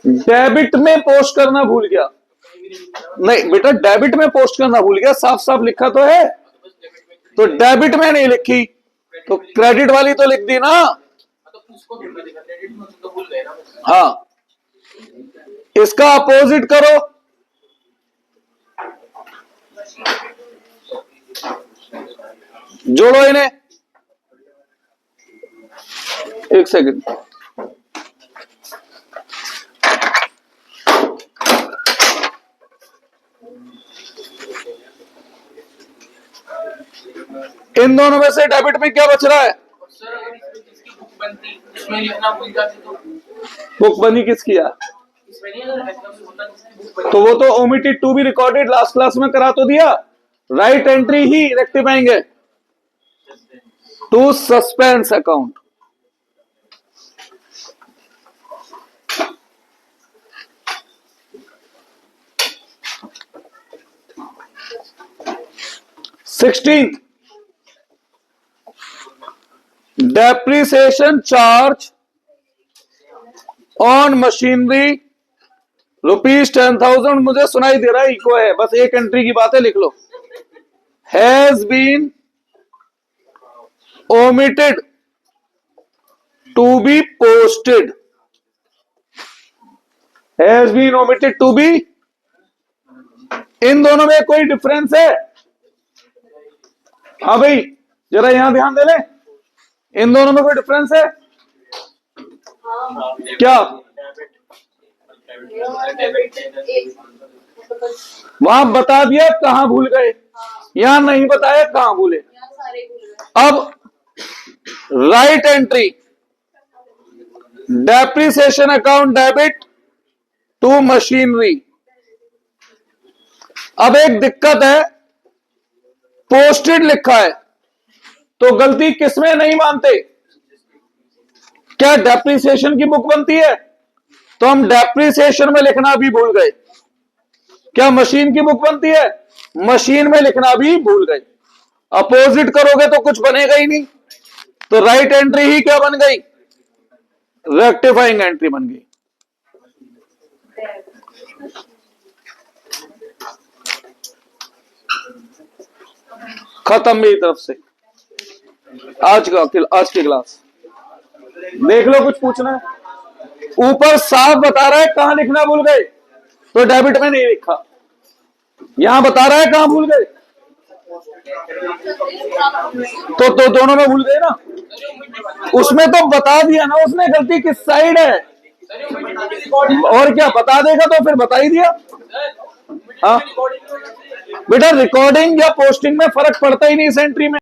Debit में post करना भूल गया। नहीं बेटा, डेबिट में पोस्ट करना भूल गया, साफ साफ लिखा तो है। तो डेबिट में नहीं लिखी तो क्रेडिट वाली तो लिख दी ना। हाँ, इसका अपोजिट करो। जोड़ो इन्हें। एक सेकंड, इन दोनों में से डेबिट में क्या बच रहा है? सर अगर इसमें जिसकी बुक बनती इसमें लिखना भूल जाते तो बुक बनी किसकी है? इसमें नहीं अगर ऐसा कुछ होता जिसकी बुक बनी तो वो तो omitted to be recorded last class में करा तो दिया। राइट एंट्री ही rectifying to suspense account. Sixteenth, depreciation charge on machinery rupees 10,000। मुझे सुनाई दे रहा है, इको है, बस एक एंट्री की बात है, लिख लो। Has been omitted to be posted. Has been omitted to be. इन दोनों में कोई डिफरेंस है? हाँ भाई, जरा यहां ध्यान दे ले। इन दोनों में कोई डिफरेंस है क्या? वहां बता दिया कहां भूल गए, यहां नहीं बताया कहां भूले। अब right entry depreciation account debit to machinery. अब एक दिक्कत है, पोस्टेड लिखा है तो गलती किसमें नहीं मानते? क्या डेप्रिसिएशन की बुक बनती है? तो हम डेप्रिसिएशन में लिखना भी भूल गए। क्या मशीन की बुक बनती है? मशीन में लिखना भी भूल गए। अपोजिट करोगे तो कुछ बनेगा ही नहीं। तो राइट एंट्री ही क्या बन गई? रेक्टिफाइंग एंट्री बन गई। खत्म मेरी तरफ से आज की क्लास। देख लो, कुछ पूछना है? ऊपर साफ बता रहा है कहां लिखना भूल गए, तो डेबिट में नहीं लिखा। यहां बता रहा है कहां भूल गए, तो दोनों में भूल गए ना। उसमें तो बता दिया ना उसने गलती किस साइड है। और क्या बता देगा तो फिर बता ही दिया। हाँ बेटा, रिकॉर्डिंग या पोस्टिंग में फर्क पड़ता ही नहीं इस एंट्री में।